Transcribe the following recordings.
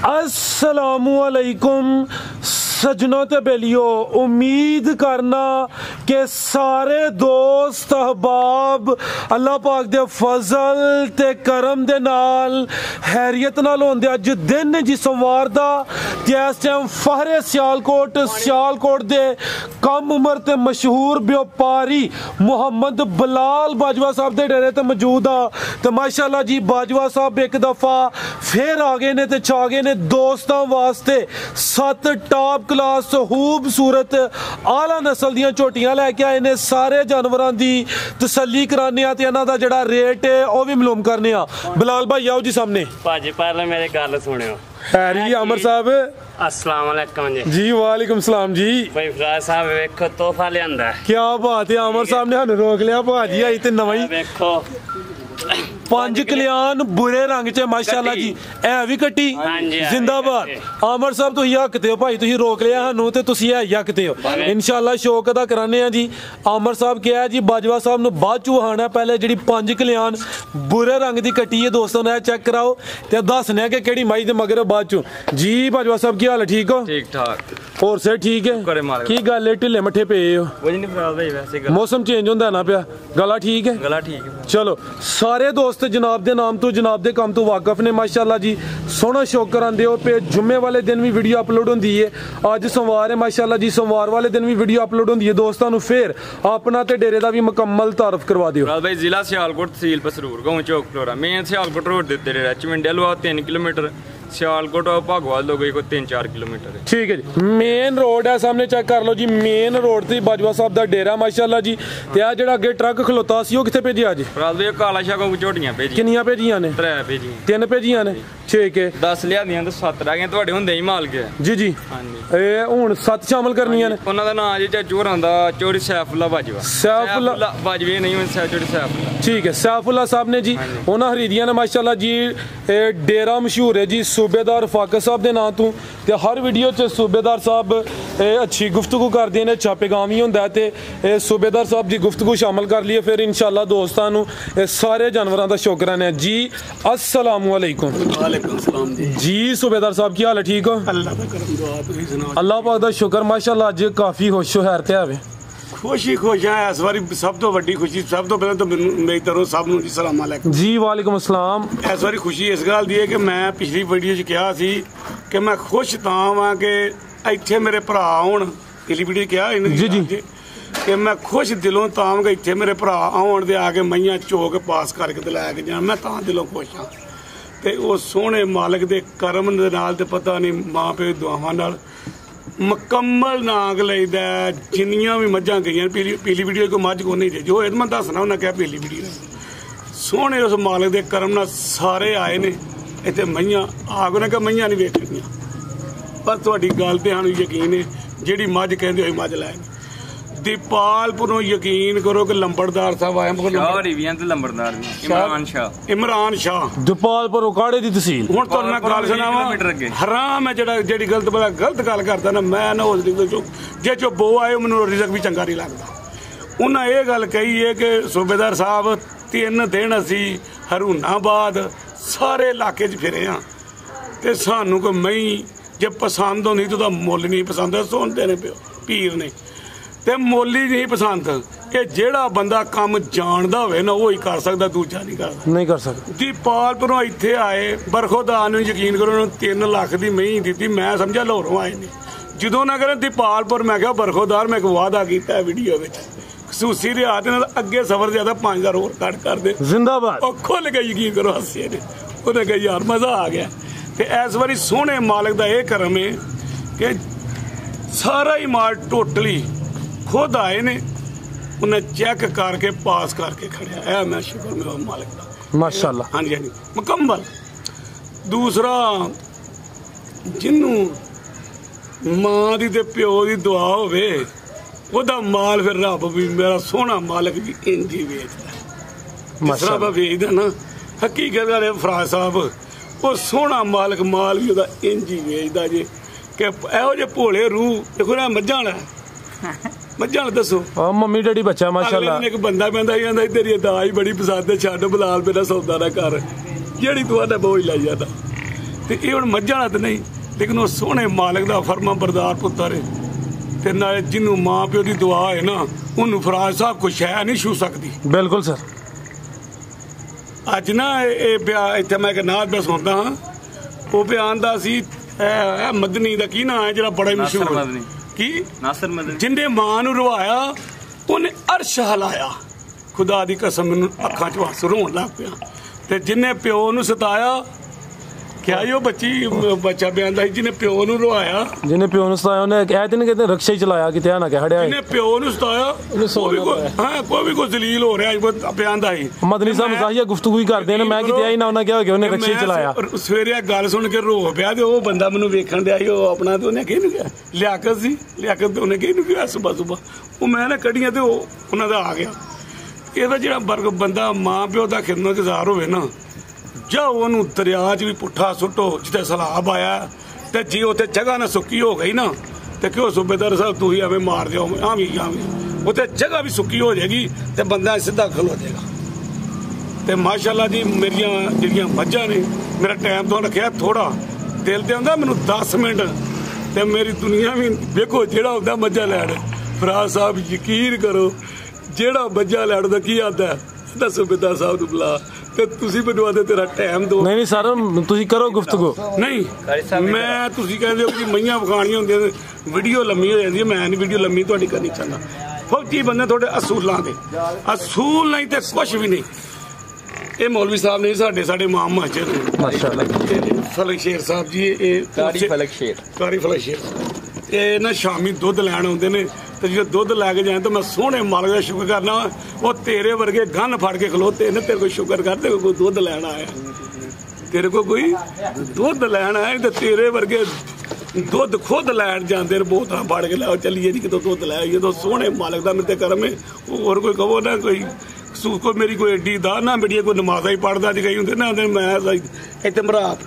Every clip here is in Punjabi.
अस्सलामुअलैकुम सजनों ते बेलियो, उम्मीद करना कि सारे दोस्त अहबाब अल्लाह पाक दे फजल ते करम दे नाल हैरियत नाल होंदे। अज दिन जी सोमवार दा ते इस टाइम फहरे सियालकोट दे कम उम्र ते मशहूर व्यापारी मुहम्मद बिलाल बाजवा साहब दे डेरे ते मौजूद आ। ते माशाअल्लाह जी बाजवा साहब एक दफा फिर आ गए ने ते छा गए ने दोस्तों वास्ते 7 टॉप क्लास खूबसूरत आला नस्ल दियां झोटियां लैके आए ने। सारे जानवरां दी तसल्ली कराने आ ते इन्हां दा जेड़ा रेट है वो भी मालूम करने आ। बिलाल भाई आओ जी सामने। भाजी पहले मेरी गल सुनियो। हैरी अमर साहब अस्सलाम वालेकुम जी। वालेकुम सलाम जी। भाई फराज साहब वेखो तोहफा लियांदा। क्या बात है, अमर साहब ने हमें रोक लिया। भाजी आई ते नवां ही वेखो 5 कल्याण बुरे रंग च माशाअल्लाह जी है भी कट्टी जिंदाबाद। अमर साहब तुसीं हकते हो भाई, तुसीं रोक लिया सानू ते तुसीं है ही हकते हो। इंशाअल्लाह शौक अदा कराने जी। अमर साहब क्या है जी बाजवा साहब ने बाद चू वहाना पहले जी 5 कल्याण बुरे रंग की कट्टी है दोस्तों ने चेक कराओ ते दसने कि केड़ी माई दे मगर बाद चू जी। बाजवा साहब की हाल है, ठीक हो? ठीक ठाक और से ठीक है? की गल है ढिले मट्ठे पे हो? मौसम चेंज होंदा ना पिया, गला ठीक है? गला ठीक है। चलो सारे दोस्त जनाब दे नाम तो जनाब दे काम तो वाकफ ने माशाअल्लाह जी। सोना शौक करांदे हो पे। जुम्मे वाले दिन भी वीडियो अपलोड होंदी है। अज सोमवार है माशाअल्लाह जी, सोमवार वाले दिन भी वीडियो अपलोड होंदी है। दोस्तों फिर अपना ते डेरे दा भी मुकम्मल तारफ करवा दियो। भाई जिला सियालकोट तहसील पसरूर गांव चौक फ्लोरा मेन सियालकोट रोड दे उत्ते डेरा चमिंडे लुआ 3 किलोमीटर सियालकोट भागवाल लोग 3-4 किलोमीटर है। ठीक है जी, मेन रोड है सामने चेक कर लो जी। मेन रोड ते बाजवा साहब दा डेरा माशाअल्लाह जी। ते आ जेड़ा अगे ट्रक खलोता सी ओ किथे भेजिया जी? भाई काला शाह को झोटियां भेजी। किन्नियां भेजियां ने? 3 भेजियां। 3 भेजियां ने, ठीक है। 10 लियादियां ते 7 रह गए ਤੁਹਾਡੇ ਹੁੰਦੇ ਹੀ ਮਾਲ ਗਿਆ जी जी। हां जी, ए हुन 7 शामिल करनियां ने। ਉਹਨਾਂ ਦਾ ਨਾਮ ਜੀ ਚਾਚੂ ਹੋਰਾਂ ਦਾ ਚੋਰੀ ਸੈਫੁੱਲਾ ਬਾਜਵਾ। सैफुल्ला ਬਾਜਵੇ नहीं हुन चोरी सैफुल्ला। ठीक है, सैफुल्ला साहब ने जी उन्होंने खरीदियां ने माशाअल्लाह जी। डेरा मशहूर है जी सूबेदार फाकस साहब के नाम तो। हर वीडियो च सूबेदार साहब अच्छी गुफ्तगू करते हैं, छापेगाम ही होंदा है ते सूबेदार साहब की गुफ्तगू शामिल कर लिए। फिर इंशाअल्लाह दोस्तों सारे जानवरों का शुक्राना है जी। अस्सलामुअलैकुम। वालेकुम सलाम जी। सूबेदार साहब की हाल है, ठीक हो? अल्लाह पाक दा शुक्र माशाअल्लाह अज काफ़ी खुश हो हैर ते आवे। खुश है इस बारी सब तो वड्डी खुशी सब तो पहले तो मेरी तरफ सब नूं जी सलाम अलैकुम जी। वालेकुम अस्सलाम। इस बारी खुशी इस गल दी है कि मैं पिछली वीडियो च कहा सी कि मैं खुश तां वां कि इत्थे मेरे भरा आउण। पिछली वीडियो कहा जी जी कि मैं खुश दिलों तां कि इत्थे मेरे भरा आउण दे आके मईयां चोक पास करके ते लैके जाण। मैं तां दिलों खुश हाँ ते वो सोहणे मालक दे करम दे नाल ते पता नहीं मां प्यो दी दुआवां नाल मुकम्मल नाग लईदा। जिन्नियां भी मझां गईयां पीली वीडियो को मझ को नहीं जो मैं दसना उन्हें क्या पीली वीडियो सोहने उस मालक दे करम नाल सारे आए ने इत्थे मईयां आग ने कि मईयां नहीं वेखणियां पर तुहाडी गल ते सानूं यकीन है जिहड़ी मझ कहंदे होई मझ लैनी। दीपालपुरों यकीन करो कि लंबड़दार साहब आए लंबड़दार इमरान शाह दीपालपुर काड़े दी तहसील। हुण तुहानूं मैं गल सुणावां हराम है जेड़ी गलत बड़ा गलत गल करदा ना मैं ना उस जे जो बो आए मैनूं रिजक भी चंगा नहीं लगदा। उन्हें ये गल कही है कि सूबेदार साहब 3 दिन असी हरूनाबाद सारे इलाके च फिरे हाँ ते सानूं कोई मई जे पसंद होंदी तो मुੱਲ नहीं पसंद सुनते ने पिओ पीर ने ते मुੱਲ ही नहीं पसंद कि जेड़ा बंदा काम जानदा होवे ना वही कर सकदा, दूजा नहीं कर सकदा। दीपालपुरों इत्थे आए बरखोदार नूं यकीन करो 3 लाख दी मही दी। मैं समझा लाहौरों आए ने जदों ना करें दीपालपुर मैं क्या बरखोदार मैं एक वादा किया है वीडियो में खसूसी रियात अगे सफर ज्यादा 5000 होर कट कर दे जिंदाबाद। और खुल के यकीन करो हस्से ने उन्हें कहा यार मजा आ गया। तो इस बारी सोहने मालक का यह करम है कि सारा ही माल टोटली खुद आए ने उन्हें चेक करके पास करके खड़िया है। मैं शुक्र मेरा मालिक का माशाअल्लाह। हाँ जी हाँ जी मुकम्मल। दूसरा जिन्नू मां दी ते प्यो दी दुआ होवे ओदा माल फिर रब भी मेरा सोहना मालिक भी इंज ही वेचदा। माशाअल्लाह वेचदा ना हकीकत वाले फराज साहब वो सोहना मालिक माल भी ओदा इंज ही वेचदा जी कि इहो जे भोले रूह देखो ना मझां मझां दसो मम्मी डैडी बच्चा माशाअल्लाह। एक बंदा कहंदा ही तेरी दाज बड़ी पसंद है छड्ड बलाल मेरा सौदा ना कर जेड़ी तू आदा बोझ लाई जाता ਤੇ ਇਹ ਹੁਣ ਮੱਝਾਂ ਵਾਲਾ ਤਾਂ ਨਹੀਂ, ਲੇਕਿਨ ਉਹ ਸੋਹਣੇ ਮਾਲਕ ਦਾ ਫਰਮਾ ਬਰਦਾਰ ਪੁੱਤਰ ਹੈ ਤੇ ਨਾਲੇ ਜਿਹਨੂੰ ਮਾਂ ਪਿਓ ਦੀ ਦੁਆ ਹੈ ਨਾ ਉਹਨੂੰ ਫਰਾਜ਼ ਸਾਹਿਬ ਕੋਈ ਸ਼ੈ ਨਹੀਂ ਛੂ ਸਕਦੀ। ਬਿਲਕੁਲ ਸਰ। ਅੱਜ ਨਾ ਇਹ ਪਿਆ ਇੱਥੇ ਮੈਂ ਇੱਕ ਨਾਦ ਪਿਆ ਸੁਣਦਾ ਹਾਂ, ਉਹ ਬਿਆਨ ਦਾ ਸੀ ਮਦਨੀ ਦਾ ਕੀ ਨਾਂ ਹੈ ਜਿਹੜਾ ਬੜਾ ਮਸ਼ਹੂਰ ਕੀ ਨਾਸਰ ਮਦਨੀ, ਜਿਹਨੇ ਮਾਂ ਨੂੰ ਰਵਾਇਆ ਉਹਨੇ ਅਰਸ਼ ਹਿਲਾਇਆ। ਖੁਦਾ ਦੀ ਕਸਮ ਮੈਨੂੰ ਅੱਖਾਂ 'ਚ ਆਂਸੂ ਰੋਣ ਲੱਗ ਪਿਆ। ਤੇ ਜਿਹਨੇ ਪਿਓ ਨੂੰ ਸਤਾਇਆ, ਕਿਹਾ ਉਹ ਬੱਚਾ ਬਿਆਨ ਦਾ ਜਿਹਨੇ ਪਿਓ ਨੂੰ ਰਵਾਇਆ, ਜਿਹਨੇ ਪਿਓ ਨੂੰ ਸਤਾਇਆ ਉਹਨੇ ਕਹਿ ਤੇ ਨਹੀਂ ਕਹਿੰਦੇ ਰਕਸ਼ਾ ਹੀ ਚਲਾਇਆ ਕਿਤੇ ਨਾ ਕਹਿ ਹੜਿਆ। ਜਿਹਨੇ ਪਿਓ ਨੂੰ ਸਤਾਇਆ ਕੋਈ ਵੀ ਕੋਈ ਜ਼ਲੀਲ ਹੋ ਰਿਹਾ ਬਿਆਨ ਦਾ ਹੀ। ਮਦਨੀ ਸਾਹਿਬ ਮਜ਼ਾਹੀਆ ਗੁਫ਼ਤਗੂ ਹੀ ਕਰਦੇ ਨੇ, ਮੈਂ ਕਿਤੇ ਆਈ ਨਾ ਉਹਨਾਂ ਕਿਹਾ ਕਿ ਉਹਨੇ ਰਕਸ਼ਾ ਹੀ ਚਲਾਇਆ। ਸਵੇਰੇ ਇਹ ਗੱਲ ਸੁਣ ਕੇ ਰੋ ਪਿਆ ਤੇ ਉਹ ਬੰਦਾ ਮੈਨੂੰ ਵੇਖਣ ਦਿਆ ਸੀ, ਉਹ ਆਪਣਾ ਤੇ ਉਹਨੇ ਕਿਹਨੂੰ ਕਿਹਾ ਲਿਆਕਤ ਸੀ, ਲਿਆਕਤ ਉਹਨੇ ਕਿਹਨੂੰ ਕਿਹਾ ਸੁਬਾ ਉਹ ਮੈਂ ਨਾ ਕੱਢੀਆਂ ਤੇ ਉਹ ਉਹਨਾਂ ਦਾ ਆ ਗਿਆ। ਇਹਦਾ ਜਿਹੜਾ ਬੰਦਾ ਮਾਂ ਪਿਓ ਦਾ ਖਿਦਮਤਗੁਜ਼ਾਰ ਹੋਵੇ ਨਾ, ਜਾਂ ਉਹਨੂੰ ਦਰਿਆ 'ਚ ਵੀ ਪੁੱਠਾ ਸੁੱਟੋ ਜਿੱਥੇ ਸਲਾਬ ਆਇਆ, ਤੇ ਜੇ ਉੱਥੇ ਜਗ੍ਹਾ ਨਾ ਸੁੱਕੀ ਹੋ ਗਈ ਨਾ ਤੇ ਕਿਉਂ ਸੂਬੇਦਾਰ ਸਾਹਿਬ ਤੁਸੀਂ ਐਵੇਂ ਮਾਰ ਦਿਓ ਆਵੀਂ ਉੱਥੇ ਜਗ੍ਹਾ ਵੀ ਸੁੱਕੀ ਹੋ ਜਾਏਗੀ ਤੇ ਬੰਦਾ ਸਿੱਧਾ ਖਲੋ ਜਾਏਗਾ। ਤੇ ਮਾਸ਼ਾਅੱਲਾ ਜੀ ਮੇਰੀਆਂ ਜਿਹੜੀਆਂ ਮੱਝਾਂ ਨੇ, ਮੇਰਾ ਟਾਈਮ ਤੋਂ ਰੱਖਿਆ ਥੋੜਾ, ਦਿਲ ਤੇ ਆਉਂਦਾ ਮੈਨੂੰ 10 ਮਿੰਟ ਤੇ ਮੇਰੀ ਦੁਨੀਆ ਵੀ ਵੇਖੋ ਜਿਹੜਾ ਹੁੰਦਾ ਮੱਝਾਂ ਲੈਣ। ਫਰਾਜ਼ ਸਾਹਿਬ ਯਕੀਨ ਕਰੋ, ਜਿਹੜਾ ਮੱਝਾਂ ਲੈਣ ਦਾ ਕੀ ਆਉਂਦਾ ਦੱਸੋ ਸੂਬੇਦਾਰ ਸਾਹਿਬ ਨੂੰ ਬੁਲਾ ਤੇ ਤੁਸੀਂ ਮੈਨੂੰ ਆਦੇ ਤੇਰਾ ਟਾਈਮ ਦੋ। ਨਹੀਂ ਸਰ ਤੁਸੀਂ ਕਰੋ ਗੁਫ਼ਤਗੂ। ਨਹੀਂ ਮੈਂ ਤੁਸੀਂ ਕਹਿੰਦੇ ਹੋ ਕਿ ਮਈਆਂ ਵਿਖਾਣੀਆਂ ਹੁੰਦੀਆਂ ਵੀਡੀਓ ਲੰਮੀ ਹੋ ਜਾਂਦੀ ਹੈ, ਮੈਂ ਨਹੀਂ ਵੀਡੀਓ ਲੰਮੀ ਤੁਹਾਡੀ ਕਰਨੀ ਚਾਹੁੰਦਾ। ਫੌਜੀ ਬੰਦੇ ਤੁਹਾਡੇ ਅਸੂਲਾਂ ਦੇ, ਅਸੂਲ ਨਹੀਂ ਤੇ ਕੁਛ ਵੀ ਨਹੀਂ। ਇਹ ਮੌਲਵੀ ਸਾਹਿਬ ਨੇ ਸਾਡੇ ਇਮਾਮ ਮਸਜਿਦ ਮਾਸ਼ਾਅੱਲਾ ਫਲਕ ਸ਼ੇਰ ਸਾਹਿਬ ਜੀ, ਇਹ ਕਾਰੀ ਫਲਕ ਸ਼ੇਰ ਇਹ ਨਾ ਸ਼ਾਮੀ ਦੁੱਧ ਲੈਣ ਆਉਂਦੇ ਨੇ ਤੇ ਜਦੋਂ ਦੁੱਧ ਲੈ ਕੇ ਜਾਏ ਤਾਂ ਮੈਂ ਸੋਹਣੇ ਮਾਲਕ ਦਾ ਸ਼ੁਕਰ ਕਰਨਾ, ਉਹ ਤੇਰੇ ਵਰਗੇ ਗੰਨ ਫੜ ਕੇ ਖਲੋਤੇ ਨੇ, ਤੇਰੇ ਕੋਲ ਸ਼ੁਕਰ ਕਰਦੇ ਕੋਈ ਦੁੱਧ ਲੈਣ ਆਇਆ, ਤੇਰੇ ਕੋਲ ਕੋਈ ਦੁੱਧ ਲੈਣ ਆਇਆ ਤੇ ਤੇਰੇ ਵਰਗੇ ਦੁੱਧ ਖੁਦ ਲੈਣ ਜਾਂਦੇ ਨੇ, ਬੋਤਲਾਂ ਫੜ ਕੇ ਲਿਆਓ ਚੱਲੀਏ ਜੀ ਕਿਤੋਂ ਦੁੱਧ ਲੈ ਜਦੋਂ ਸੋਹਣੇ ਮਾਲਕ ਦਾ ਮੇਰੇ ਤੇ ਕਰਮ ਹੈ। ਹੋਰ ਕੋਈ ਕਹੋ ਨਾ ਕੋਈ ਮੇਰੀ ਕੋਈ ਐਡੀ ਦਾ ਨਾ ਮੇਰੀ ਕੋਈ ਨਮਾਜ਼ਾਂ ਹੀ ਪੜ੍ਹਦਾ ਜੀ ਗਈ ਹੁੰਦੇ ਨਾ ਮੈਂ ਇੱਥੇ ਮਰਾਤ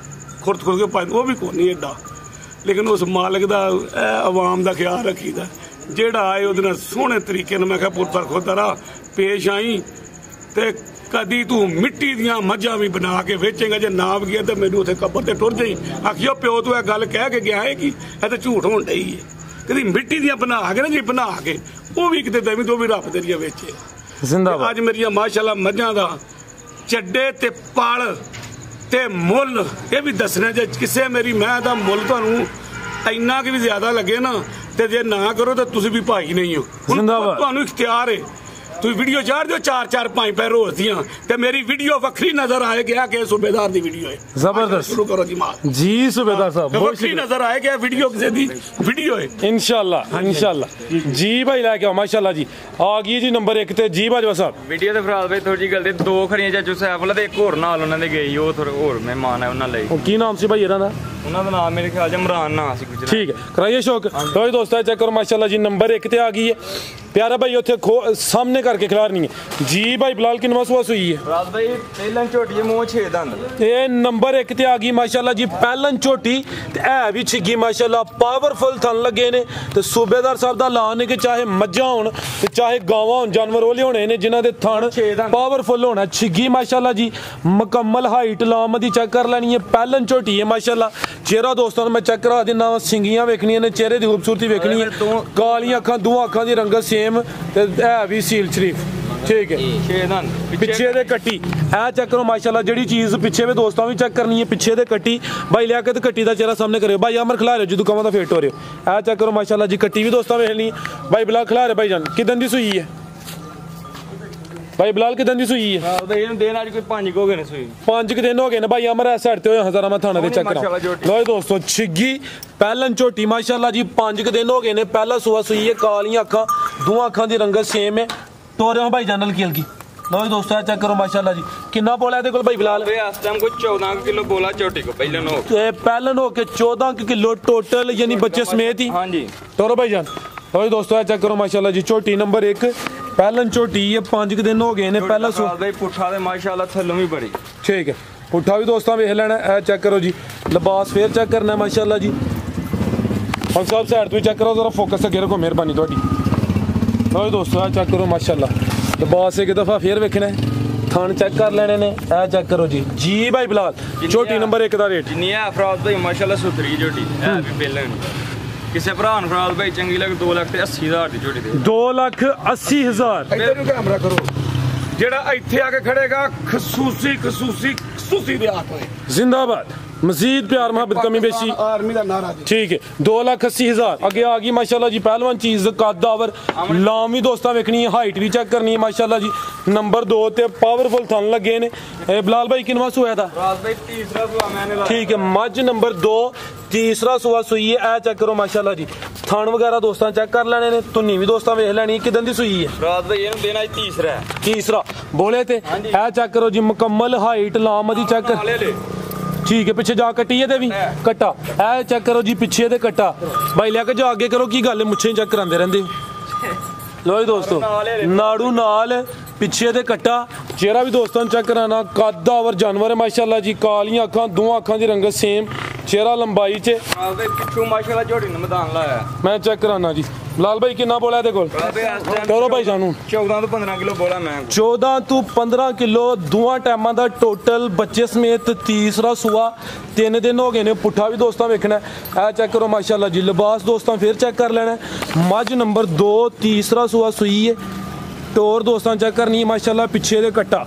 ਖੁਰਦ ਕੇ ਪਾਈ, ਉਹ ਵੀ ਕੋਈ ਨਹੀਂ ਐਡਾ, ਲੇਕਿਨ ਉਸ ਮਾਲਕ ਦਾ ਆਵਾਮ ਦਾ ਖਿਆਲ ਰੱਖੀਦਾ। ਜਿਹੜਾ ਆਏ ਉਹਦੇ ਨਾਲ ਸੋਹਣੇ ਤਰੀਕੇ ਨਾਲ ਮੈਂ ਕਿਹਾ ਪੁੱਤਰ ਖੁਦਾਰਾ ਪੇਸ਼ ਆਈ ਤੇ ਕਦੀ ਤੂੰ ਮਿੱਟੀ ਦੀਆਂ ਮੱਝਾਂ ਵੀ ਬਣਾ ਕੇ ਵੇਚੇਗਾ, ਜੇ ਨਾ ਵੀ ਗਿਆ ਤੇ ਮੈਨੂੰ ਉੱਥੇ ਕਬਰ ਤੇ ਟੁਰ ਜਾਈ। ਆਖਿਓ ਪਿਓ ਤੂੰ ਇਹ ਗੱਲ ਕਹਿ ਕੇ ਗਿਆ ਹੈ ਕਿ ਇਹ ਤਾਂ ਝੂਠ ਹੋਣ ਡਈ ਹੈ, ਕਦੀ ਮਿੱਟੀ ਦੀਆਂ ਬਣਾ ਕੇ ਨਾ ਜੀ ਬਣਾ ਕੇ ਉਹ ਵੀ ਕਿਤੇ ਦੇਵੀਂ ਤੋਂ ਵੀ ਰੱਬ ਦੇ ਲਈ ਵੇਚੇ। ਅੱਜ ਮੇਰੀਆਂ ਮਾਸ਼ਾਅੱਲਾ ਮੱਝਾਂ ਦਾ ਚੱਡੇ ਤੇ ਪਲ ਤੇ ਮੁੱਲ ਇਹ ਵੀ ਦੱਸਣਾ, ਜੇ ਕਿਸੇ ਮੇਰੀ ਮੈਂ ਦਾ ਮੁੱਲ ਤੁਹਾਨੂੰ ਇੰਨਾ ਕਿ ਵੀ ਜ਼ਿਆਦਾ ਲੱਗੇ ਨਾ ਤੇ ਜੇ ਨਾ ਕਰੋ ਤਾਂ ਤੁਸੀਂ ਵੀ ਭਾਈ ਨਹੀਂ ਹੋ। ਤੁਹਾਨੂੰ ਇਖਤਿਆਰ ਹੈ, ਤੁਸੀਂ ਵੀਡੀਓ ਚਾੜ ਦਿਓ 4-4 5 ਪੈ ਰੋਜ਼ ਦੀਆਂ ਤੇ ਮੇਰੀ ਵੀਡੀਓ ਵੱਖਰੀ ਨਜ਼ਰ ਆਏ ਗਿਆ ਕਿ ਸੂਬੇਦਾਰ ਦੀ ਵੀਡੀਓ ਹੈ। ਜ਼ਬਰਦਸਤ ਸ਼ੁਰੂ ਕਰੋ ਜੀ ਮਾਂ ਜੀ ਸੂਬੇਦਾਰ ਸਾਹਿਬ ਵੱਖਰੀ ਨਜ਼ਰ ਆਏ ਗਿਆ ਵੀਡੀਓ ਕਿਸੇ ਦੀ ਵੀਡੀਓ ਹੈ ਇਨਸ਼ਾਅੱਲਾ ਜੀ ਭਾਈ ਲੈ ਕੇ ਆਓ ਮਾਸ਼ਾਅੱਲਾ ਜੀ ਆ ਗਈ ਜੀ ਨੰਬਰ 1 ਤੇ ਜੀ ਬਾਜਵਾ ਸਾਹਿਬ ਵੀਡੀਓ ਤੇ ਫਰਾਜ਼ ਭਾਈ ਥੋੜੀ ਗੱਲ ਤੇ 2 ਖਰੀਆਂ ਚਾਚੂ ਸੈਫਲ ਤੇ ਇੱਕ ਹੋਰ ਨਾਲ ਉਹਨਾਂ ਦੇ ਗਈ, ਉਹ ਥੋੜਾ ਹੋਰ ਮਹਿਮਾਨ ਹੈ ਉਹਨਾਂ ਲਈ। ਉਹ ਕੀ ਨਾਮ ਸੀ ਭਾਈ ਇਹਨਾਂ ਦਾ? ਉਹਨਾਂ ਦਾ ਨਾਮ ਮੇਰੇ ਖਿਆਲ ਚ ਇਮਰਾਨ ਨਾਂ ਸੀ ਕੁਝ। ਠੀਕ ਹੈ ਕਰਾਈਏ ਸ਼ੌਕ ਲੋ ਦੋਸਤਾਂ ਚੈੱਕ ਕਰੋ ਮਾਸ਼ਾਅੱਲਾ ਜੀ ਨੰਬਰ 1 ਤੇ ਆ ਗਈ ਹੈ प्यारा भाई उत्थे सामने करके खिलारनी है जी भाई बिलाल किनवा सुआ सुई है रात भाई पहलन झोटी है मुंह 6 दंद ये नंबर 1 ते आ गई माशाल्लाह जी पहलन झोटी ते है भी छिगी माशाल्लाह पावरफुल थन लगे ने ते सूबेदार साहब दा ऐलान है कि चाहे मज्जां होण ते चाहे गावां होण जानवर ओले होने ने जिन्हां दे थन पावरफुल होना छिगी माशाल्लाह जी मुकम्मल हाइट लाम दी चेक कर लेनी है पहलन झोटी है माशाल्लाह चेहरा दोस्तों मैं चेक करा देना सिंगियां वेखनियां ने चेहरे दी खूबसूरती वेखनी है कालियां अखां दो अखां दी रंगत भी सील शरीफ ठीक है पिछे दे कट्टी ऐ चेक करो माशाल्लाह जेड़ी चीज़ पिछे में दोस्तों भी चेक करनी है पिछे दे कट्टी भाई लिया कट्टी का चेहरा सामने करो भाई अमर खिला रहे हो जो कमा दा फेट हो रहे हो ऐ चेक करो माशाल्लाह जी कट्टी भी दोस्तों वेखनी भाई बिलाल खिला रहे भाई जान किदन दी सुई है भाई बिलाल किदन दी सुई है दिन आज कोई 5 हो गए ने सुई 5 दिन हो गए ने भाई अमर इस साइड ते होया हजारा मैं थाने दे चेक करा लो दोस्तों छिगी पहलन झोटी माशाल्लाह जी 5 दिन हो गए ने पहला सुआ सुई है कालियां अखां दो अखां दी रंगत सेम है तोरे भाई जान हल्की हल्की लो दोस्तों चेक करो माशाल्लाह जी कितना बोला है कोल भाई बिलाल इस टाइम कोई 14 किलो बोला झोटी को पहलन हो के 14 किलो टोटल यानी बच्चे समेत ही हां जी तोरो भाई जान लो दोस्तों चेक करो माशाल्लाह जी झोटी नंबर 1 पहलन झोटी है 5 दिन हो गए ने पहला भाई पुठा दे माशाल्लाह थल्लों भी बड़ी ठीक है पुठा भी दोस्तों वेख लेना है चेक करो जी लिबास फिर चेक करना है माशाल्लाह जी हम सब साइड तो चेक करो जरा फोकस अगे रखो मेहरबानी थोड़ी लो दोस्तों चेक करो माशाल्लाह लिबास एक दफ़ा फिर वेखना है ਥਣ ਚੈੱਕ ਕਰ ਲੈਣੇ ਨੇ। ਇਹ ਚੈੱਕ ਕਰੋ ਜੀ ਭਾਈ ਬਿਲਾਲ ਝੋਟੀ ਨੰਬਰ 1 ਦਾ ਰੇਟ ਜਿੰਨੀ ਹੈ ਫਰਾਜ਼ ਭਾਈ ਮਾਸ਼ਾਅੱਲਾ ਸੁਥਰੀ ਝੋਟੀ ਹੈ ਵੀ ਪਹਿਲਾਂ ਕਿਸੇ ਭਰਾ ਨੂੰ ਫਰਾਜ਼ ਭਾਈ ਚੰਗੀ ਲੱਗ 2,80,000 ਦੀ ਝੋਟੀ ਦੇ 2,80,000। ਇੱਧਰ ਨੂੰ ਕੈਮਰਾ ਕਰੋ। ਜਿਹੜਾ ਇੱਥੇ ਆ ਕੇ ਖੜੇਗਾ ਖਸੂਸੀ ਦੇ ਹੱਥ ਹੋਏ। जिंदाबाद मजीद प्यार मोहब्बत कमी बेशी आर्मी का नारा ठीक है 2,80,000 अगे आ गई माशाल्लाह जी पहलवान चीज कद आवर लाम भी दोस्तां वेखनी है हाइट भी चेक करनी है माशाल्लाह जी नंबर 2 ते पावरफुल थन लगे ने। बिलाल भाई किनवा सुया था भाई तीसरा सुआ मैंने लाया ठीक है मज नंबर 2 तीसरा सुआ सुई है। ए चेक करो माशाल्लाह जी थन वगैरह दोस्तां चेक कर लेने ने तुन्नी भी दोस्तां वेख लेनी किदन दी सुई है फराज भाई ਇਹਨੂੰ ਦੇਣਾ तीसरा बोले थे ए चेक करो जी मुकम्मल हाइट लाम दी चेक कर ठीक है पिछे जा कट्टी है भी कट्टा ए चेक करो जी पिछे दे कट्टा भाई लिया के जो आगे करो की गल मुछे चेक करांदे रहंदे लो जी दोस्तों नाड़ू नाल पिछे दे कट्टा चेहरा भी दोस्तों चेक कराना कद आवर जानवर है माशाल्लाह जी कालियां अखां दोवां अखां दी रंगत सेम चेहरा लंबाई च पिछू माशाल्लाह झोटी ने मैदान लाया मैं चेक कराना जी लाल भाई कितना बोला है कोल करो भाई जानू 14 ਤੋਂ 15 किलो बोला मैं 14 ਤੋਂ 15 किलो दोवां टाइमां दा टोटल बच्चे समेत तीसरा सुआ 3 दिन हो गए ने पुट्ठा भी दोस्तों वेखना है चेक करो माशाल्लाह जी लिबास दोस्तों फिर चेक कर लेना मज नंबर 2 तीसरा सुआ सुई है टोर दोस्तों चेक करनी है माशाल्लाह पिछे दे कट्टा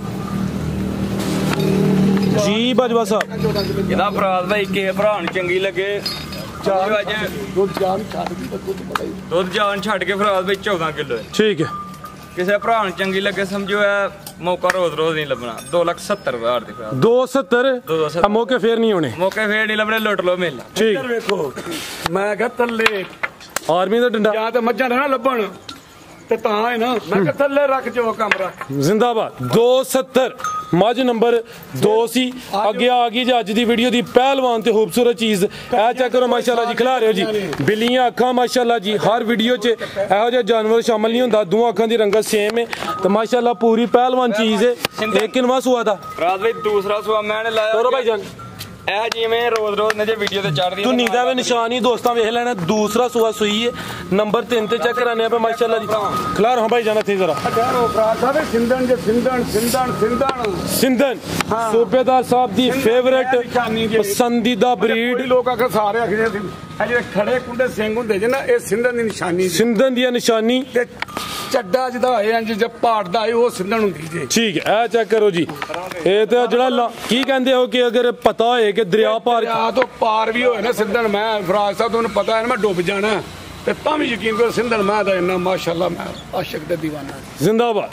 जी बाजवा साहब ਇਹਦਾ ਫਰਾਜ਼ ਭਾਈ ਕਿਸੇ ਭਰਾ ਨੂੰ ਚੰਗੀ ਲੱਗੇ ਦੁੱਧ ਜਾਨ ਛੱਡ ਕੇ ਫਰਾਜ਼ ਭਾਈ 14 ਕਿਲੋ ठीक है ਕਿਸੇ ਭਰਾ ਨੂੰ ਚੰਗੀ ਲੱਗੇ ਸਮਝੋ ਇਹ ਮੌਕਾ ਰੋਜ਼ ਨਹੀਂ ਲੱਭਣਾ 2,70,000 ਦੀ ਫਰਾਜ਼ 270 मौके फेर नहीं होने ਮੌਕੇ ਫੇਰ ਨਹੀਂ ਲੱਭਣੇ ਲੁੱਟ ਲੋ ਮੇਲਾ ठीक ਵੇਖੋ ਮੈਂ ਕਿਹਾ ਥੱਲੇ आर्मी का डंडा ਜਾਂ ਤਾਂ ਮੱਝਾਂ ਨਾ ਲੱਭਣ ਤੇ ਤਾਂ ਹੈ ਨਾ ਮੈਂ ਕਿਹਾ ਥੱਲੇ ਰੱਖ ਜੋ ਕਮਰਾ जिंदाबाद 270 मज नंबर 2 सी अगे आ गई जी अज दी वीडियो दी पहलवान ते खूबसूरत चीज ए चेक करो माशाल्लाह जी खिला रहे हो जी बिल्लियां अखां माशाल्लाह जी हर वीडियो च एहो जिहा जानवर शामिल नहीं हुंदा दोवां अखां दी रंगत सेम है तो माशाल्लाह पूरी पहलवान चीज है एक किनवा सुआ था ਫਰਾਜ਼ ਭਾਈ दूसरा सुआ मैंने लाया तोरो भाई जान ਇਹ ਜਿਵੇਂ ਰੋਜ਼ ਨੇ ਜੇ ਵੀਡੀਓ ਤੇ ਚੜਦੀ तू नीदा वे निशान ही दोस्तां वेख लेना दूसरा सुआ सुई है नंबर 3 ते चेक कराने पे माशाल्लाह जी खिला रहा भाई जाना थे जरा सिंधन सूबेदार साहब दी फेवरेट पसंदीदा ब्रीड लोग आखिर सारे आखिर ਜਿਹੜੇ ਖੜੇ ਕੁੰਡੇ ਸਿੰਘ ਹੁੰਦੇ ਜੇ ਨਾ ਇਹ ਸਿੰਧਨ ਦੀ ਨਿਸ਼ਾਨੀ ਸਿੰਧਨ ਦੀ ਨਿਸ਼ਾਨੀ ਤੇ ਚੱਡਾ ਜਿਹਦਾ ਹੋਏ ਇੰਜ ਜੇ ਪਹਾੜਦਾ ਹੈ ਉਹ ਸਿੰਧਨ ਹੁੰਦੀ ਜੇ ਠੀਕ ਹੈ ਇਹ ਚੈੱਕ ਕਰੋ ਜੀ ਇਹ ਤੇ ਜਿਹੜਾ ਕੀ ਕਹਿੰਦੇ ਹੋ ਕਿ ਅਗਰ ਪਤਾ ਹੋਏ ਕਿ ਦਰਿਆ ਪਾਰ ਤੋਂ ਪਾਰ ਵੀ ਹੋਏ ਨਾ ਸਿੰਧਨ ਮੈਂ ਫਰਾਜ਼ ਸਾਹਿਬ ਤੁਹਾਨੂੰ ਪਤਾ ਹੈ ਨਾ ਮੈਂ ਡੁੱਬ ਜਾਣਾ ਤੇ ਤਾਂ ਵੀ ਯਕੀਨ ਕਰੋ ਸਿੰਧਨ ਮੈਂ ਦਾ ਇੰਨਾ ਮਾਸ਼ਾਅੱਲਾ ਮੈਂ ਆਸ਼ਿਕ ਤੇ دیਵਾਨਾ ਜ਼ਿੰਦਾਬਾਦ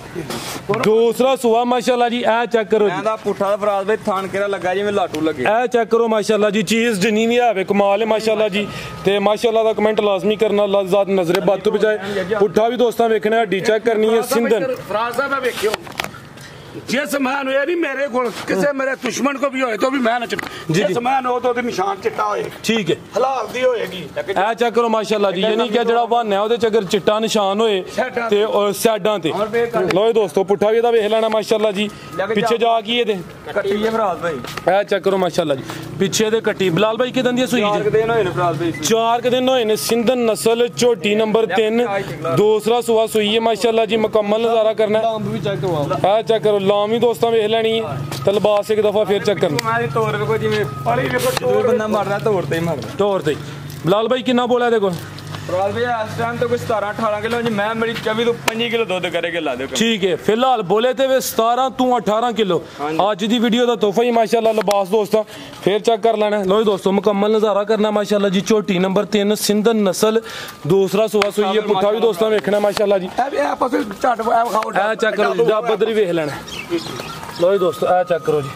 ਦੂਸਰਾ ਸੁਆ ਮਾਸ਼ਾਅੱਲਾ ਜੀ ਇਹ ਚੈੱਕ ਕਰੋ ਜੀ ਇਹਦਾ ਪੁੱਠਾ ਦਾ ਫਰਾਜ਼ ਭਾਈ ਥਾਨ ਕਿਹੜਾ ਲੱਗਾ ਜਿਵੇਂ ਲਾਟੂ ਲੱਗੇ ਇਹ ਚੈੱਕ ਕਰੋ ਮਾਸ਼ਾਅੱਲਾ ਜੀ ਚੀਜ਼ ਜਿੰਨੀ ਵੀ ਆਵੇ ਕਮਾਲ ਹੈ ਮਾਸ਼ਾਅੱਲਾ ਜੀ ਤੇ ਮਾਸ਼ਾਅੱਲਾ ਦਾ ਕਮੈਂਟ ਲਾਜ਼ਮੀ ਕਰਨਾ ਅੱਲਾਹ ਜ਼ਾਤ ਨਜ਼ਰੇ ਬਦ ਤੋਂ ਬਚਾਏ ਪੁੱਠਾ ਵੀ ਦੋਸਤਾਂ ਵੇਖਣਾ ਹੱਡੀ ਚੈੱਕ ਕਰਨੀ ਹੈ ਸਿੰਧਨ ਫਰਾਜ਼ ਸਾਹਿਬ ਵੇਖਿਓ जिस मैन हुए नहीं मेरे को किसी मेरे दुश्मन को भी होए तो भी मैं जिस मैन हो तो निशान चिट्टा होए ठीक है हलाल दी होएगी ए चेक करो माशाल्लाह जी यानी कि जेड़ा बहाना है ओदे च अगर चिट्टा निशान होए ते साइडां ते लो दोस्तों पुट्ठा भी एदा वेख लेना माशाल्लाह जी पीछे जा की ए कट्टी है फराज भाई ए चेक करो माशाल्लाह जी पीछे दे कट्टी बिलाल भाई किदन दी सुई 4 दिन होए ने फराज भाई 4 दिन होए ने सिंधन नस्ल झोटी नंबर 3 दूसरा सुआ सुई है माशाल्लाह जी मुकम्मल नजारा करना लाम भी चेक करो ए चेक करो लाम भी दोस्तों ਵੇਖ ਲੈਣੀ ਹੈ ਤੇ ਲਿਬਾਸ ਇੱਕ ਦਫਾ ਫੇਰ ਚੈੱਕ ਕਰਨਾ ਮੈਂ ਤੋਰ ਵੇਖੋ ਜਿਵੇਂ ਪਾਲੀ ਵੇਖੋ ਤੋਰ ਬੰਦਾ ਮਾਰਦਾ ਤੋਰ ਤੇ ਹੀ ਮਾਰਦਾ ਤੋਰ ਤੇ ਬਿਲਾਲ ਭਾਈ ਕਿੰਨਾ ਬੋਲਿਆ ਇਹਦੇ ਕੋਲ ਫਰਾਜ਼ ਭਾਈ ਇਸ ਟਾਈਮ ਤੇ ਕੋਈ 17 18 ਕਿਲੋ ਜੀ ਮੈਂ ਮੇਰੀ 24 ਤੋਂ 25 ਕਿਲੋ ਦੁੱਧ ਕਰੇਗੇ ਲਾ ਦਿਓ ਠੀਕ ਹੈ ਫਿਲਹਾਲ ਬੋਲੇ ਤੇ ਵੇ 17 ਤੋਂ 18 ਕਿਲੋ ਅੱਜ ਦੀ ਵੀਡੀਓ ਦਾ ਤੋਹਫਾ ਹੀ ਮਾਸ਼ਾਅੱਲਾ ਲਿਬਾਸ ਦੋਸਤਾਂ ਫੇਰ ਚੈੱਕ ਕਰ ਲੈਣਾ ਲੋ ਜੀ ਦੋਸਤੋ ਮੁਕੰਮਲ ਨਜ਼ਾਰਾ ਕਰਨਾ ਮਾਸ਼ਾਅੱਲਾ ਜੀ ਝੋਟੀ ਨੰਬਰ 3 ਸਿੰਧਨ ਨਸਲ ਦੂਸਰਾ ਸੁਆ ਸੂਈ ਹੈ ਪੁੱਠਾ ਵੀ ਦੋਸਤਾਂ ਵੇਖਣਾ ਮਾਸ਼ਾਅੱਲਾ ਜੀ ਇਹ ਪਾਸੇ ਝੱਟ ਵਿਖਾਓ ਇਹ ਚੈੱਕ ਕਰੋ ਜਾ ਬਦਰੀ ਵੇਖ ਲੈਣਾ लो जी दोस्तों ए चेक करो जी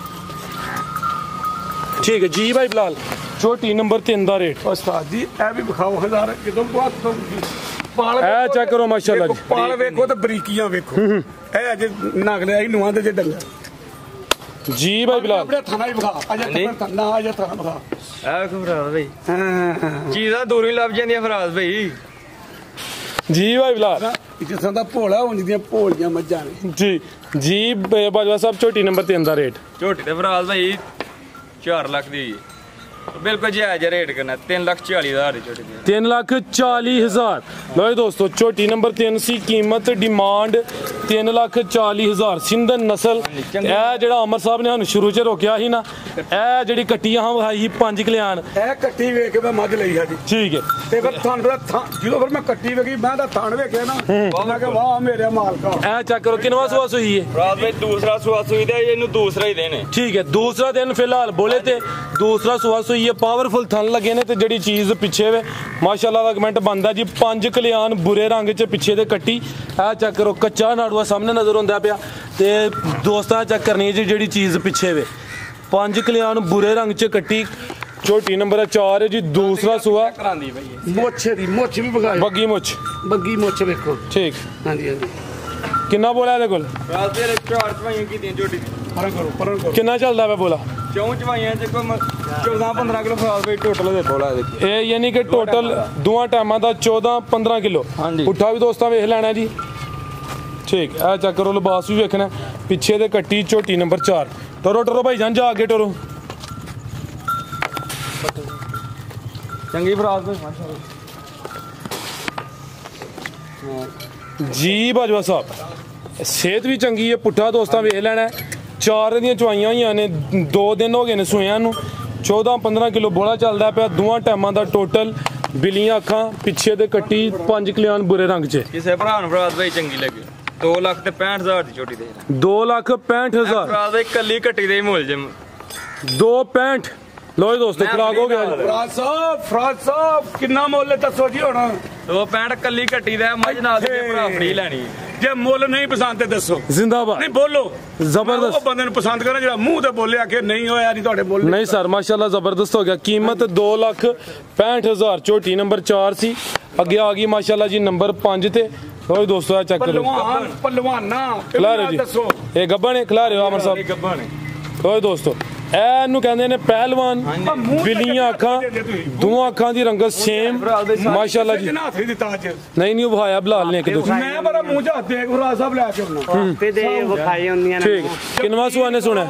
ठीक है जी भाई बिलाल छोटी नंबर 3 दा रेट उस्ताद जी ए भी दिखाओ हजार किदों बहुत तो पाल ए चेक करो माशाल्लाह जी पाल देखो तो बरीकियां देखो ए अजे नगले आई नुआं दे जे डंगर जी भाई बिलाल अपने थाना ही दिखा अजे थाना अजे थाना दिखा ए देखो फराज भाई हां चीज़ां दूर ही लभ जांदियां फराज भाई जी भाई बिलाल जिसां दा भोला होंदी दी भोलियां मज्जां ने जी जी बाजवा साहब छोटी नंबर 3 दा रेट ਝੋਟੀ ਤੇ ਫਰਾਜ਼ ਭਾਈ 4 ਲੱਖ ਦੀ बिल्कुल जायज रेट करना 3,40,000 दी झोटी 3,40,000। लो दोस्तों झोटी नंबर 3 सी कीमत डिमांड 3,40,000 सिंधन नस्ल। ਇਹ ਜਿਹੜਾ ਅਮਰ ਸਾਹਿਬ ਨੇ ਸਾਨੂੰ ਸ਼ੁਰੂ 'ਚ ਰੋਕਿਆ ਸੀ ਨਾ, ਇਹ ਜਿਹੜੀ ਕੱਟੀ ਆ ਵਿਖਾਈ ਸੀ 5 ਕਲਿਆਣ, ਇਹ ਕੱਟੀ ਵੇਖ ਕੇ ਮੈਂ ਮੱਝ ਲਈ ਸਾਡੀ। ਠੀਕ ਹੈ। ਤੇ ਫਿਰ ਥਣ ਦਾ ਜਦੋਂ ਫਿਰ ਮੈਂ ਕੱਟੀ ਵੇਖੀ ਮੈਂ ਤਾਂ ਥਣ ਵੇਖਿਆ ਨਾ, ਮੈਂ ਕਿਹਾ ਵਾਹ ਮੇਰੇ ਮਾਲਕਾ। ਇਹ ਚੈੱਕ ਕਰੋ ਕਿੰਨਵਾਂ ਸੂਆ ਸੂਈ ਹੈ? ਰਾਤ ਵਿੱਚ ਦੂਸਰਾ ਸੂਆ ਸੂਈ ਤੇ ਇਹਨੂੰ ਦੂਸਰਾ ਹੀ ਦੇਣੇ। ਠੀਕ ਹੈ, ਦੂਸਰਾ ਦਿਨ ਫਿਲਹਾਲ ਬੋਲੇ ਤੇ ਦੂਸਰਾ ਸੂਆ ਸੂਈ ਹੈ। ਪਾਵਰਫੁਲ ਥਣ ਲੱਗੇ ਨੇ ਤੇ ਜਿਹੜੀ ਚੀਜ਼ ਪਿੱਛੇ ਵੇ ਮਾਸ਼ਾਅੱਲਾ ਦਾ ਕਮੈਂਟ ਬਣਦਾ ਜੀ। 5 ਕਲਿਆਣ ਬੁਰੇ ਰੰਗ 'ਚ ਪਿੱਛੇ ਦੇ ਕੱਟੀ। ਇਹ ਚੈੱਕ ਕਰੋ ਕੱਚਾ ਨਾੜੂਆ ਸਾਹਮਣੇ ਨਜ਼ਰ ਹੁੰਦਾ ਪਿਆ ਤੇ ਦੋਸਤਾਂ ਚੈੱਕ ਕਰਨੀ ਜੀ ਜਿਹੜੀ ਚੀਜ਼ ਪਿੱਛੇ ਵੇ। 5 ਕਲਿਆਣ ਬੁਰੇ ਰੰਗ 'ਚ ਕੱਟੀ ਝੋਟੀ ਨੰਬਰ 4 ਹੈ ਜੀ। ਦੂਸਰਾ ਸੂਆ ਕਰਾਂਦੀ ਬਈ ਮੁੱਛ ਦੀ ਮੁੱਛ ਵੀ ਵਿਖਾਈ, ਬੱਗੀ ਮੁੱਛ, ਬੱਗੀ ਮੁੱਛ ਵੇਖੋ। ਠੀਕ, ਹਾਂਜੀ ਹਾਂਜੀ। ਕਿੰਨਾ ਬੋਲਾ ਇਹਦੇ ਕੋਲ? ਰਾਤ ਦੇ 4 ਚਵਾਈਆਂ ਕੀਤੀਆਂ ਝੋਟੀ ਦੀ। ਪਰਾਂ ਕਰੋ। ਕਿੰਨਾ ਚੱਲਦਾ ਪਿਆ ਬੋਲਾ? 4 ਚਵਾਈਆਂ ਚ ਕੋਈ 14-15 ਕਿਲੋ ਫਰਾਸ ਬਈ ਟੋਟਲ ਦੇ ਬੋਲਾ ਦੇਖੀ। ਇਹ ਯਾਨੀ ਕਿ ਟੋਟਲ ਦੋਵਾਂ ਟਾਈਮਾਂ ਦਾ 14-15 ਕਿਲੋ। ਪੁੱਠਾ ਵੀ ਦੋਸਤਾਂ ਵੇਖ ਲੈਣਾ ਜੀ। ਠੀਕ, ਇਹ ਚੈੱਕ ਕਰੋ ਲਿਬਾਸ ਵੀ ਵੇਖਣਾ ਪਿੱਛੇ ਦੇ ਕੱਟੀ ਝੋਟੀ ਨੰਬਰ 4। ਟੋਰੋ ਟੋਰੋ ਭਾਈ ਜਾਨ ਜਾ ਅੱਗੇ ਟੋਰੋ। ਚੰਗੀ ਫਰਾਸ ਬਈ ਮਾਸ਼ਾਅੱਲਾ ਜੀ ਬਾਜਵਾ ਸਾਹਿਬ। ਸਿਹਤ ਵੀ ਚੰਗੀ ਹੈ, ਪੁੱਠਾ ਦੋਸਤਾਂ ਵੇਖ ਲੈਣਾ। 4 ਦੀਆਂ ਚਵਾਈਆਂ ਹੋਈਆਂ ਨੇ, 2 ਦਿਨ ਹੋ ਗਏ ਨੇ ਸੂਇਆਂ ਨੂੰ। 14-15 ਕਿਲੋ ਬੋਲਾ ਚੱਲਦਾ ਪਿਆ ਦੋਵਾਂ ਟਾਈਮਾਂ ਦਾ ਟੋਟਲ। ਬਿਲੀਆਂ ਅੱਖਾਂ ਪਿੱਛੇ ਦੇ ਕੱਟੀ 5 ਕਲਿਆਣ ਬੁਰੇ ਰੰਗ 'ਚ। ਕਿਸੇ ਭਰਾ ਨੂੰ ਫਰਾਸ ਬਈ ਚੰਗੀ ਲੱਗੇ 2,65,000 ਦੀ ਝੋਟੀ ਦੇ। 2,65,000 ਫਰਾਸ ਬਈ ਕੱਲੀ ਕੱਟੀ ਦੇ ਮੁੱਲ ਜੇ 2.65। ਲੋ ਜੀ ਦੋਸਤੋ ਖਰਾਕ ਹੋ ਗਿਆ। ਫਰਾਜ਼ ਸਾਹਿਬ ਕਿੰਨਾ ਮੁੱਲ ਦੱਸੋ ਜੀ ਹੁਣ? 2.65 ਕੱਲੀ ਕੱਟੀ ਦਾ ਮੱਝ ਨਾਲ ਦੇ ਭਰਾ ਫਰੀ ਲੈਣੀ। ਜੇ ਮੁੱਲ ਨਹੀਂ ਪਸੰਦ ਤੇ ਦੱਸੋ। ਜ਼ਿੰਦਾਬਾਦ। ਨਹੀਂ ਬੋਲੋ ਜ਼ਬਰਦਸਤ। ਉਹ ਬੰਦੇ ਨੂੰ ਪਸੰਦ ਕਰਾਂ ਜਿਹੜਾ ਮੂੰਹ ਤੇ ਬੋਲਿਆ ਕਿ ਨਹੀਂ ਹੋਇਆ ਨਹੀਂ ਤੁਹਾਡੇ ਮੁੱਲ। ਨਹੀਂ ਸਰ ਮਾਸ਼ਾਅੱਲਾ ਜ਼ਬਰਦਸਤ ਹੋ ਗਿਆ। ਕੀਮਤ 2,65,000 ਝੋਟੀ ਨੰਬਰ 4 ਸੀ। ਅੱਗੇ ਆ ਗਈ ਮਾਸ਼ਾਅੱਲਾ ਜੀ ਨੰਬਰ 5 ਤੇ। ਲੋ ਦੋਸਤੋ ਚੈੱਕ ਕਰੋ। ਪਹਿਲਵਾਨਾ ਖਿਲਾਰਿਓ ਜੀ, ਦੱਸੋ ਇਹ ਗੱਭਾ ਨੇ ਖਿਲਾਰਿਓ ਅਮਰ ਸਾਹਿਬ। ਗੱਭਾ ਨੇ ਲੋ ਦੋਸਤੋ ਇਹਨੂੰ ਕਹਿੰਦੇ ਨੇ ਪਹਿਲਵਾਨ। ਬਿੱਲੀਆਂ ਅੱਖਾਂ, ਦੋਵਾਂ ਅੱਖਾਂ ਦੀ ਰੰਗਤ ਸੇਮ ਮਾਸ਼ਾਅੱਲਾ ਜੀ। ਹੱਥ ਨਹੀਂ ਦਿੱਤਾ ਅੱਜ। ਨਹੀਂ ਨਹੀਂ ਵਿਖਾਇਆ ਬਲਾਲ ਨੇ ਇੱਕ ਦੋ। ਮੈਂ ਬੜਾ ਮੂੰਹ ਚ ਹੱਥ ਦੇਖ ਫਰਾਜ਼ ਸਾਹਿਬ ਲੈ ਕੇ ਆਉਣਾ ਤੇ ਦੇ ਵਿਖਾਈ ਹੁੰਦੀਆਂ ਨੇ। ਠੀਕ, ਕਿੰਨਵਾਂ ਸੂਆ ਨੇ ਸੁਣਿਆ?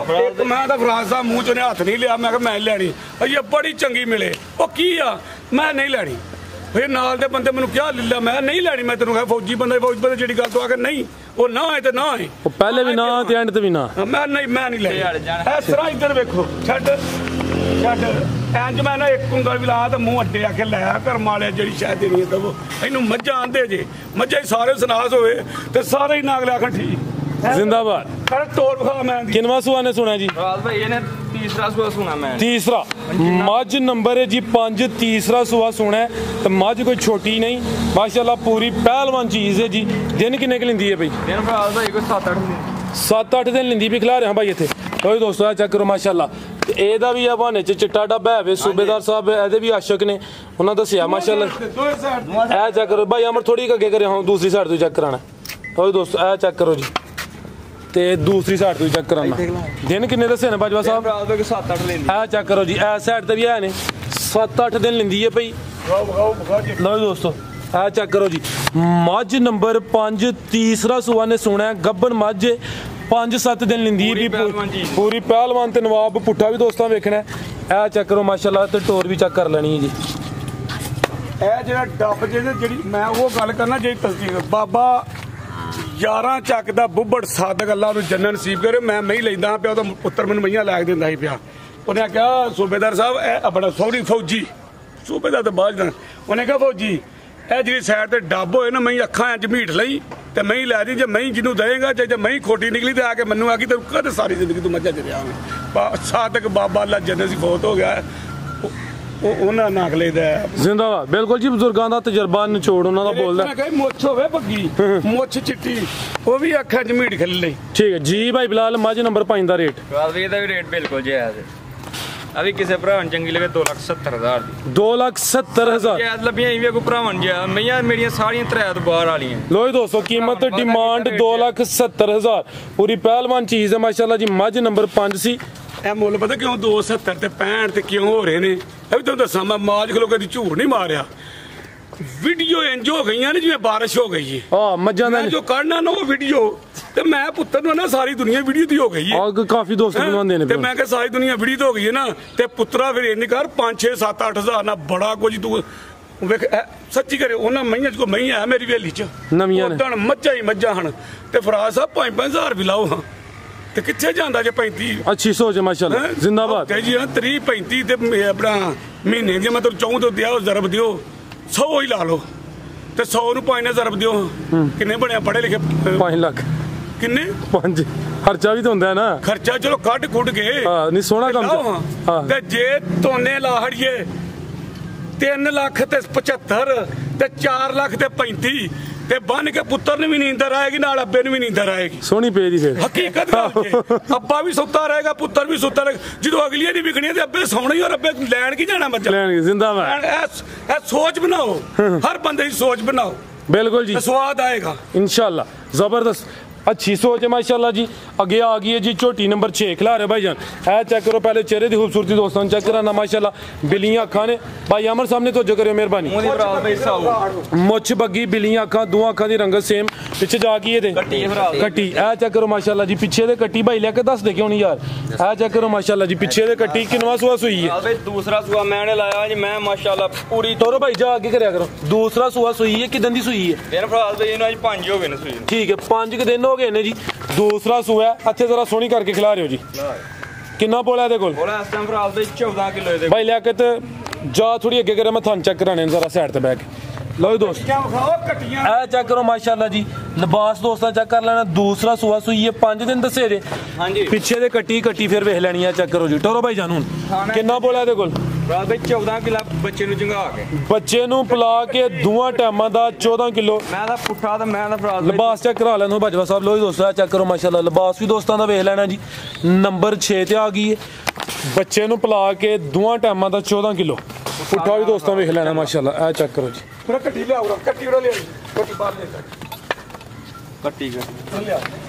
ਮੈਂ ਤਾਂ ਫਰਾਜ਼ ਸਾਹਿਬ ਮੂੰਹ ਚੋਂ ਨੇ ਹੱਥ ਨਹੀਂ ਲਿਆ। ਮੈਂ ਕਿਹਾ ਮੈਂ ਲੈਣੀ ਇਹ ਬੜੀ ਚੰਗੀ ਮਿਲੇ। ਉਹ ਕੀ ਆ ਮੈਂ ਨਹੀਂ ਲੈਣੀ। ਫਿਰ ਨਾਲ ਦੇ ਬੰਦੇ ਮੈਨੂੰ ਕਿਹਾ ਲਿੱਲਾ ਮੈਂ ਨਹੀਂ ਲੈਣੀ। ਮੈਂ ਤੈਨੂੰ ਕਿਹਾ ਫੌਜੀ ਬੰਦੇ ਜਿਹੜੀ ਗੱਲ ਤੋਂ ਆ ਕੇ ਨਹੀਂ ਉਹ ਨਾ ਹੈ ਤੇ ਨਾ ਹੈ। ਉਹ ਪਹਿਲੇ ਵੀ ਨਾ ਤੇ ਐਂਡ ਤੇ ਵੀ ਨਾ। ਮੈਂ ਨਹੀਂ ਲੈਣੀ। ਇਸ ਤਰ੍ਹਾਂ ਇੱਧਰ ਵੇਖੋ ਛੱਡ ਇੰਜ ਮੈਂ ਨਾ ਇੱਕ ਉਂਗਲ ਵੀ ਲਾ ਤੇ ਮੂੰਹ ਅੱਡੇ ਆ ਕੇ ਲਾਇਆ ਘਰ ਮਾਲਿਆ ਜਿਹੜੀ ਸ਼ਾਇਦ ਦੇਣੀ ਹੈ ਦਵੋ। ਇਹਨੂੰ ਮੱਝਾਂ ਆਂਦੇ ਜੇ ਮੱਝਾਂ ਹੀ ਸਾਰੇ ਸਨਾਸ ਹੋਵੇ ਤੇ ਸਾਰੇ ਹੀ ਨਾਗਲੇ ਆਖਣ ਠੀਕ ਜ਼ਿੰਦਾਬਾਦ। ਕਰ ਤੋੜ ਵਿਖਾ ਮੈਂ ਦੀ। ਕਿੰਨਵਾਂ ਸੂਆ ਨੇ ਸੁਣਿਆ ਜੀ? ਫਰਾਸ ਭਾਈ ਇਹਨੇ ਤੀਸਰਾ ਸੂਆ ਸੁਣਾ ਮੈਂ। ਤੀਸਰਾ ਮੱਝ ਨੰਬਰ ਹੈ ਜੀ 5 ਤੀਸਰਾ ਸੂਆ ਸੁਣਾ ਹੈ ਤੇ ਮੱਝ ਕੋਈ ਛੋਟੀ ਨਹੀਂ ਮਾਸ਼ਾਅੱਲਾ ਪੂਰੀ ਪਹਿਲਵਾਨ ਚੀਜ਼ ਹੈ ਜੀ। ਦਿਨ ਕਿੰਨੇ ਕੁ ਲੈਂਦੀ ਹੈ ਬਈ? ਦਿਨ ਫਰਾਸ ਭਾਈ ਕੋਈ 7-8 ਦਿਨ ਲੈਂਦੀ ਵੀ ਖਿਲਾ ਰਿਹਾ ਭਾਈ ਇੱਥੇ। ਕੋਈ ਦੋਸਤੋ ਚੈੱਕ ਕਰੋ ਮਾਸ਼ਾਅੱਲਾ। ਤੇ ਇਹਦਾ ਵੀ ਆ ਬਹਾਨੇ 'ਚ ਚਿੱਟਾ ਡੱਬਾ ਹੈ ਵੇ। ਸੂਬੇਦਾਰ ਸਾਹਿਬ ਇਹਦੇ ਵੀ ਆਸ਼ਕ ਨੇ, ਉਹਨਾਂ ਦੱਸਿਆ ਮਾਸ਼ਾਅੱਲਾ। ਇਹ ਚੈੱਕ ਕਰੋ ਭਾਈ ਅਮਰ ਥੋੜੀ ਅੱਗੇ ਕਰਿਆ ਹੁਣ ਦੂਸਰੀ ਸਾਈਡ ਤੋਂ ਚੈੱਕ ਕਰਾਣਾ। ਕੋਈ ਦੋਸਤੋ ਇਹ ਚੈੱਕ ਕਰੋ ਜੀ ਤੇ ਦੂਸਰੀ ਸਾਈਡ ਤੋਂ ਚੈੱਕ ਕਰਾਣਾ। ਦਿਨ ਕਿੰਨੇ ਦੱਸੇ ਨੇ ਬਾਜਵਾ ਸਾਹਿਬ? ਫਰਾਸ ਭਾਈ 7-8 ਲੈਂਦੀ। ਇਹ ਚੈੱਕ ਕਰੋ ਜੀ ਇਹ ਸਾਈਡ ਤੇ ਵੀ ਹੈ ਨੇ 7-8 ਦਿਨ ਲੈਂਦੀ ਹੈ ਭਾਈ। ਲਓ ਦੋਸਤੋ ਇਹ ਚੈੱਕ ਕਰੋ ਜੀ ਮੱਝ ਨੰਬਰ 5 ਤੀਸਰਾ ਸੂਆ ਨੇ ਸੁਣਿਆ। ਗੱਬਨ ਮੱਝ 5-7 ਦਿਨ ਲੈਂਦੀ ਵੀ ਪੂਰੀ ਪਹਿਲਵਾਨ ਤੇ ਨਵਾਬ ਪੁੱਠਾ ਵੀ ਦੋਸਤਾਂ ਵੇਖਣਾ। ਇਹ ਚੈੱਕ ਕਰੋ ਮਾਸ਼ਾਅੱਲਾ ਤੇ ਟੋਰ ਵੀ ਚੈੱਕ ਕਰ ਲੈਣੀ ਹੈ ਜੀ। ਇਹ ਜਿਹੜਾ ਡੱਬ ਜਿਹੜੀ ਮੈਂ ਉਹ ਗੱਲ ਕਰਨਾ ਜਿਹੜੀ ਤਸਦੀਕ ਬਾਬਾ 11 ਚੱਕ ਦਾ ਬੁੱਬੜ ਸਾਦਕ ਅੱਲਾ ਨੂੰ ਜੰਨਤ ਨਸੀਬ ਕਰੇ। ਮੈਂ ਮਹੀਂ ਲੈਂਦਾ ਪਿਆ ਉਹਦਾ ਪੁੱਤਰ ਮੈਨੂੰ ਮਈਆਂ ਲੈ ਕੇ ਦਿੰਦਾ ਸੀ ਪਿਆ। ਉਹਨੇ ਕਿਹਾ ਸੂਬੇਦਾਰ ਸਾਹਿਬ ਇਹ ਆਪਣਾ ਸੌਰੀ ਫੌਜੀ ਸੂਬੇਦਾਰ ਤਾਂ ਬਾਅਦ ਦਾ। ਉਹਨੇ ਕਿਹਾ ਫੌਜੀ ਇਹ ਜਿਹੜੀ ਸਾਈਡ ਤੇ ਡੱਬ ਹੋਏ ਨਾ ਮਹੀਂ ਅੱਖਾਂ ਇੰਜ ਮੀਟ ਲਈ ਤੇ ਮਹੀਂ ਲੈ ਦੀ। ਜੇ ਮਹੀਂ ਜਿਹਨੂੰ ਦੇਏਗਾ ਜੇ ਮਹੀਂ ਖੋਟੀ ਨਿਕਲੀ ਤੇ ਆ ਕੇ ਮੈਨੂੰ ਆ ਗਈ ਤੇ ਕਦੇ ਸਾਰੀ ਜ਼ਿੰਦਗੀ ਤੂੰ ਮੱਝਾਂ ਚ ਰਿਹਾ। ਸਾਦਕ ਬਾਬਾ ਅੱਲਾ ਜੰਨਤ ਸੀ ਫੌਤ ਹੋ ਗਿਆ ਉਹਨਾਂ ਨਾਗਲੇ ਦਾ ਜ਼ਿੰਦਾਬਾਦ। ਬਿਲਕੁਲ ਜੀ ਬਜ਼ੁਰਗਾਂ ਦਾ ਤਜਰਬਾ ਨਿਚੋੜ ਉਹਨਾਂ ਦਾ ਬੋਲਦਾ। ਮੁੱਛ ਹੋਵੇ ਬੱਗੀ ਮੁੱਛ ਚਿੱਟੀ ਉਹ ਵੀ ਅੱਖਾਂ ਚ ਮੀਟ ਖੱਲ ਲਈ। ਠੀਕ ਹੈ ਜੀ ਭਾਈ ਬਿਲਾਲ ਮੱਝ ਨੰਬਰ 5 ਦਾ ਰੇਟ? ਇਹਦਾ ਵੀ ਰੇਟ ਬਿਲਕੁਲ ਜਾਇਜ਼ ਹੈ। ਅਭੀ ਕਿਸੇ ਭਰਾ ਨੂੰ ਚੰਗੀ ਲੱਗੇ 2,70,000 ਦੀ। 2,70,000 ਜਾਇਜ਼ ਲੱਭੀਆਂ ਇਹ ਵੀ ਕੋਈ ਭਰਾਵਾਂ ਨੂੰ ਜਾਇਜ਼। ਮਈਆਂ ਮੇਰੀਆਂ ਸਾਰੀਆਂ ਤਰਾਇ ਤੋਂ ਬਾਹਰ ਵਾਲੀਆਂ। ਲੋ ਜੀ ਦੋਸਤੋ ਕੀਮਤ ਡਿਮਾਂਡ 2,70,000 ਪੂਰੀ ਪਹਿਲਵਾਨ ਚੀਜ਼ ਹੈ ਮਾਸ਼ਾਅੱਲਾ ਜੀ। ਮੱਝ ਨੰਬਰ 5 ਸੀ। ਇਹ ਮੁੱਲ ਪਤਾ ਕਿਉਂ 270 ਤੇ 65 ਤੇ ਕਿਉਂ ਹੋ ਰਹੇ ਨੇ? ਇਹ ਵੀ ਤੁਹਾਨੂੰ ਦੱਸਾਂ ਮੈਂ ਮਾਜ ਖਲੋ ਕਦੀ ਝੂਠ ਨਹੀਂ ਮਾਰਿਆ। ਵੀਡੀਓ ਇੰਜ ਹੋ ਗਈਆਂ ਨੇ ਜਿਵੇਂ ਬਾਰਿਸ਼ ਹੋ ਗਈ ਹੈ। ਮੱਝਾਂ ਦਾ ਜੋ ਕੱਢਣਾ ਨਾ ਉਹ ਵੀਡੀਓ ਤੇ ਮੈਂ ਪੁੱਤਰ ਨੂੰ ਨਾ ਸਾਰੀ ਦੁਨੀਆ ਵੀਡੀਓ ਦੀ ਹੋ ਗਈ ਹੈ ਕਾਫੀ ਦੋਸਤ ਬਣਵਾਉਂਦੇ ਨੇ ਤੇ ਮੈਂ ਕਿਹਾ ਸਾਰੀ ਦੁਨੀਆ ਵੀਡੀਓ ਹੋ ਗਈ ਹੈ ਨਾ ਤੇ ਪੁੱਤਰਾ ਫਿਰ ਇੰਨੀ ਕਰ 5 6 7 8 ਹਜ਼ਾਰ ਨਾਲ ਬੜਾ ਕੁਝ ਤੂੰ ਵੇਖ ਸੱਚੀ ਕਰੇ ਉਹਨਾਂ ਮਈਆਂ ਚ ਕੋ ਮਈ ਆ ਮੇਰੀ ਹਵੇਲੀ ਚ ਨਵੀਆਂ ਨੇ ਮੱਝਾਂ ਹੀ ਮੱਝਾਂ ਹਨ ਤੇ ਫਰਾਜ਼ ਸਾਹਿਬ 5-5 ਹਜ਼ਾਰ ਵੀ ਲਾਓ ਹਾਂ ਤੇ ਕਿੱਥੇ ਜਾਂਦਾ ਜੇ 35 ਅੱਛੀ ਸੋਚ ਹੈ ਮਾਸ਼ਾਅੱਲਾ ਜ਼ਿੰਦਾਬਾਦ ਕਹੇ ਜੀ 30-35 ਤੇ ਆਪਣਾ ਮਹੀਨੇ ਦੀ ਮਤਲਬ ਚਾਹੂੰ ਤੇ ਦਿਓ ਜ਼ਰਬ ਦਿਓ 100 ਹੀ ਲਾ ਲਓ ਤੇ 100 ਨੂੰ 5 ਜ਼ਰਬ ਦਿਓ ਕਿੰਨੇ ਬਣਿਆ ਪੜ੍ਹੇ ਲਿਖੇ 5 ਲੱਖ ਕਿੰਨੇ 5 ਖਰਚਾ ਵੀ ਤਾਂ ਹੁੰਦਾ ਹੈ ਨਾ ਖਰਚਾ ਚਲੋ ਕੱਢ ਕੁੱਟ ਕੇ ਹਾਂ ਨਹੀਂ ਸੋਹਣਾ ਕੰਮ ਤੇ ਜੇ ਤੋਨੇ ਲਾਹੜੀਏ 3 ਲੱਖ ਤੇ 75 ਤੇ 4 ਲੱਖ ਤੇ 35 ਤੇ ਬੰਨ ਕੇ ਪੁੱਤਰ ਨੂੰ ਵੀ ਨੀਂਦਰ ਆਏਗੀ ਨਾਲ ਅੱਬੇ ਨੂੰ ਵੀ ਨੀਂਦਰ ਆਏਗੀ ਸੋਹਣੀ ਪੇ ਦੀ ਫਿਰ ਹਕੀਕਤ ਅੱਬਾ ਵੀ ਸੁੱਤਾ ਰਹੇਗਾ ਪੁੱਤਰ ਵੀ ਸੁੱਤਾ ਰਹੇਗਾ ਜਦੋਂ ਅਗਲੀਆਂ ਦੀ ਵਿਕਣੀਆਂ ਤੇ ਅੱਬੇ ਸੌਣਾ ਹੀ ਔਰ ਅੱਬੇ ਲੈਣ ਕੀ ਜਾਣਾ ਬੱਚਾ ਲੈਣ ਜ਼ਿੰਦਾਬਾਦ ਇਹ ਸੋਚ ਬਣਾਓ ਹਰ ਬੰਦੇ ਦੀ ਸੋਚ ਬਣਾਓ ਬਿਲकुल जी स्वाद आएगा इंशाल्लाह जबरदस्त अच्छी सोच है माशाल्लाह जी अगे आ गई है जी झोटी नंबर 6 खिला रहे भाईजान है चेक करो पहले चेहरे की खूबसूरती दोस्तों चेक कराना माशाल्लाह बिलियां अखा ने भाई अमर सामने तो करो मेहरबानी मुछ बग्गी बिलियां अखा दो अखा की रंगत सेम पिछे जा गई है कट्टी है चेक करो माशाल्लाह जी पिछे दे कट्टी भाई लेके दस दे क्यों नहीं यार है चेक करो माशाल्लाह जी पिछे दे कट्टी किनवा सुआ सुई है दूसरा सुआ मैंने लाया जी मैं माशाल्लाह पूरी तोरो भाई जा आगे करया करो दूसरा सुआ सुई है किदन दी सुई है मेरे फराज भाई आज 5 हो गए ने सुई ठीक है 5 दिन हो गए ने जी दूसरा सूआ अच्छे जरा सोहनी करके खिला रहे हो जी किन्ना बोला ਇਹਦੇ ਕੋਲ बोला इस टाइम फराज भाई 14 किलो दे भाई लियाकत जा थोड़ी अगे करे मैं थान चेक कराने जरा साइड ते बैठ के लो जी दोस्त ए चेक करो माशाल्लाह जी लिबास दोस्तां चेक कर लेना दूसरा सूआ सुई है 5 दिन दसे जे हां जी पीछे दे कट्टी फिर वेख लेनी है चेक करो जी टोरो भाई जान हुन किन्ना बोला ਇਹਦੇ ਕੋਲ फराज भाई 14 किलो बच्चे ਨੂੰ ਚੰਗਾ ਕੇ ਬੱਚੇ ਨੂੰ ਪਿਲਾ ਕੇ ਦੋਵਾਂ ਟਾਈਮਾਂ ਦਾ 14 ਕਿਲੋ ਮੈਂ ਤਾਂ ਪੁੱਠਾ ਤੇ ਮੈਂ ਤਾਂ ਫਰਾਜ ਲਿਬਾਸ ਚੈੱਕ ਕਰਾ ਲੈਣੋ ਬਾਜਵਾ ਸਾਹਿਬ ਲੋ ਜੀ ਦੋਸਤੋ ਚੈੱਕ ਕਰੋ ਮਾਸ਼ਾਅੱਲਾ ਲਿਬਾਸ ਵੀ ਦੋਸਤਾਂ ਦਾ ਵੇਖ ਲੈਣਾ ਜੀ ਨੰਬਰ 6 ਤੇ ਆ ਗਈ ਹੈ ਬੱਚੇ ਨੂੰ ਪਿਲਾ ਕੇ ਦੋਵਾਂ ਟਾਈਮਾਂ ਦਾ 14 ਕਿਲੋ ਪੁੱਠਾ ਵੀ ਦੋਸਤਾਂ ਵੇਖ ਲੈਣਾ ਮਾਸ਼ਾਅੱਲਾ ਇਹ ਚੈੱਕ ਕਰੋ ਜੀ ਥੋੜਾ ਕੱਟੀ ਲਿਆਓ ਕੱਟੀ ਉੜਾ ਲਿਆ ਕੱਟੀ ਬਾਹਰ ਲੈ ਕੱਟੀ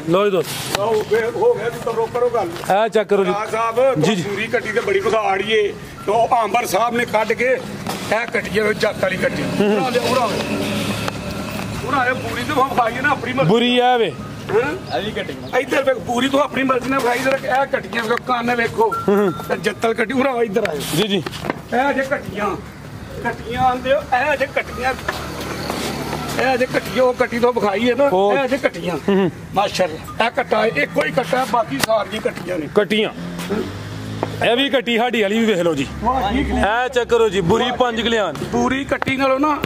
ਲੋ ਜੀ ਦੋਸਤ ਹੋ ਗਿਆ ਤੂੰ ਤਾਂ ਕਰੋ ਗੱਲ ਇਹ ਚੈੱਕ ਕਰੋ ਜੀ ਸਾਹਿਬ ਜੀ ਪੂਰੀ ਕੱਟੀ ਤੇ ਬੜੀ ਵਿਖਾੜੀਏ ਤੇ ਉਹ ਆਂਬਰ ਸਾਹਿਬ ਨੇ ਕੱਢ ਕੇ ਇਹ ਕੱਟੀ ਉਹ ਜੱਟ ਵਾਲੀ ਕੱਟੀ ਉੜਾ ਇਹ ਪੂਰੀ ਤੇ ਵਿਖਾਈਏ ਨਾ ਆਪਣੀ ਮਰਜ਼ੀ ਬੁਰੀ ਹੈ ਵੇ ਅਲੀ ਕੱਟੀ ਇੱਧਰ ਵੇਖ ਪੂਰੀ ਤੂੰ ਆਪਣੀ ਮਰਜ਼ੀ ਨਾਲ ਵਿਖਾਈ ਜਰਾ ਇਹ ਕੱਟੀਆਂ ਵੇਖੋ ਕੰਨ ਵੇਖੋ ਤੇ ਜੱਤਲ ਕੱਟੀ ਉੜਾ ਇੱਧਰ ਆਏ ਜੀ ਜੀ ਇਹ ਜੇ ਕੱਟੀਆਂ ਆਂਦੇ ਇਹ ਜੇ ਕੱਟੀਆਂ ਇਹ ਜੇ ਕੱਟੀ ਉਹ ਕੱਟੀ ਤੋਂ ਵਿਖਾਈ ਹੈ ਨਾ ਇਹ ਜੇ ਕੱਟੀਆਂ ਮਾਸ਼ਾਅੱਲਾ ਇਹ ਕੱਟਾ ਇੱਕੋ ਹੀ ਕੱਟਾ ਬਾਕੀ ਸਾਰੀਆਂ ਕੱਟੀਆਂ ਨੇ ਕੱਟੀਆਂ ਇਹ ਵੀ ਕੱਟੀ ਸਾਡੀ ਵਾਲੀ ਵੀ ਵੇਖ ਲਓ ਜੀ ਇਹ ਚੈੱਕ ਕਰੋ ਜੀ ਬੁਰੀ 5 ਗਲਿਆਨ ਪੂਰੀ ਕੱਟੀ ਨਾਲੋਂ ਨਾ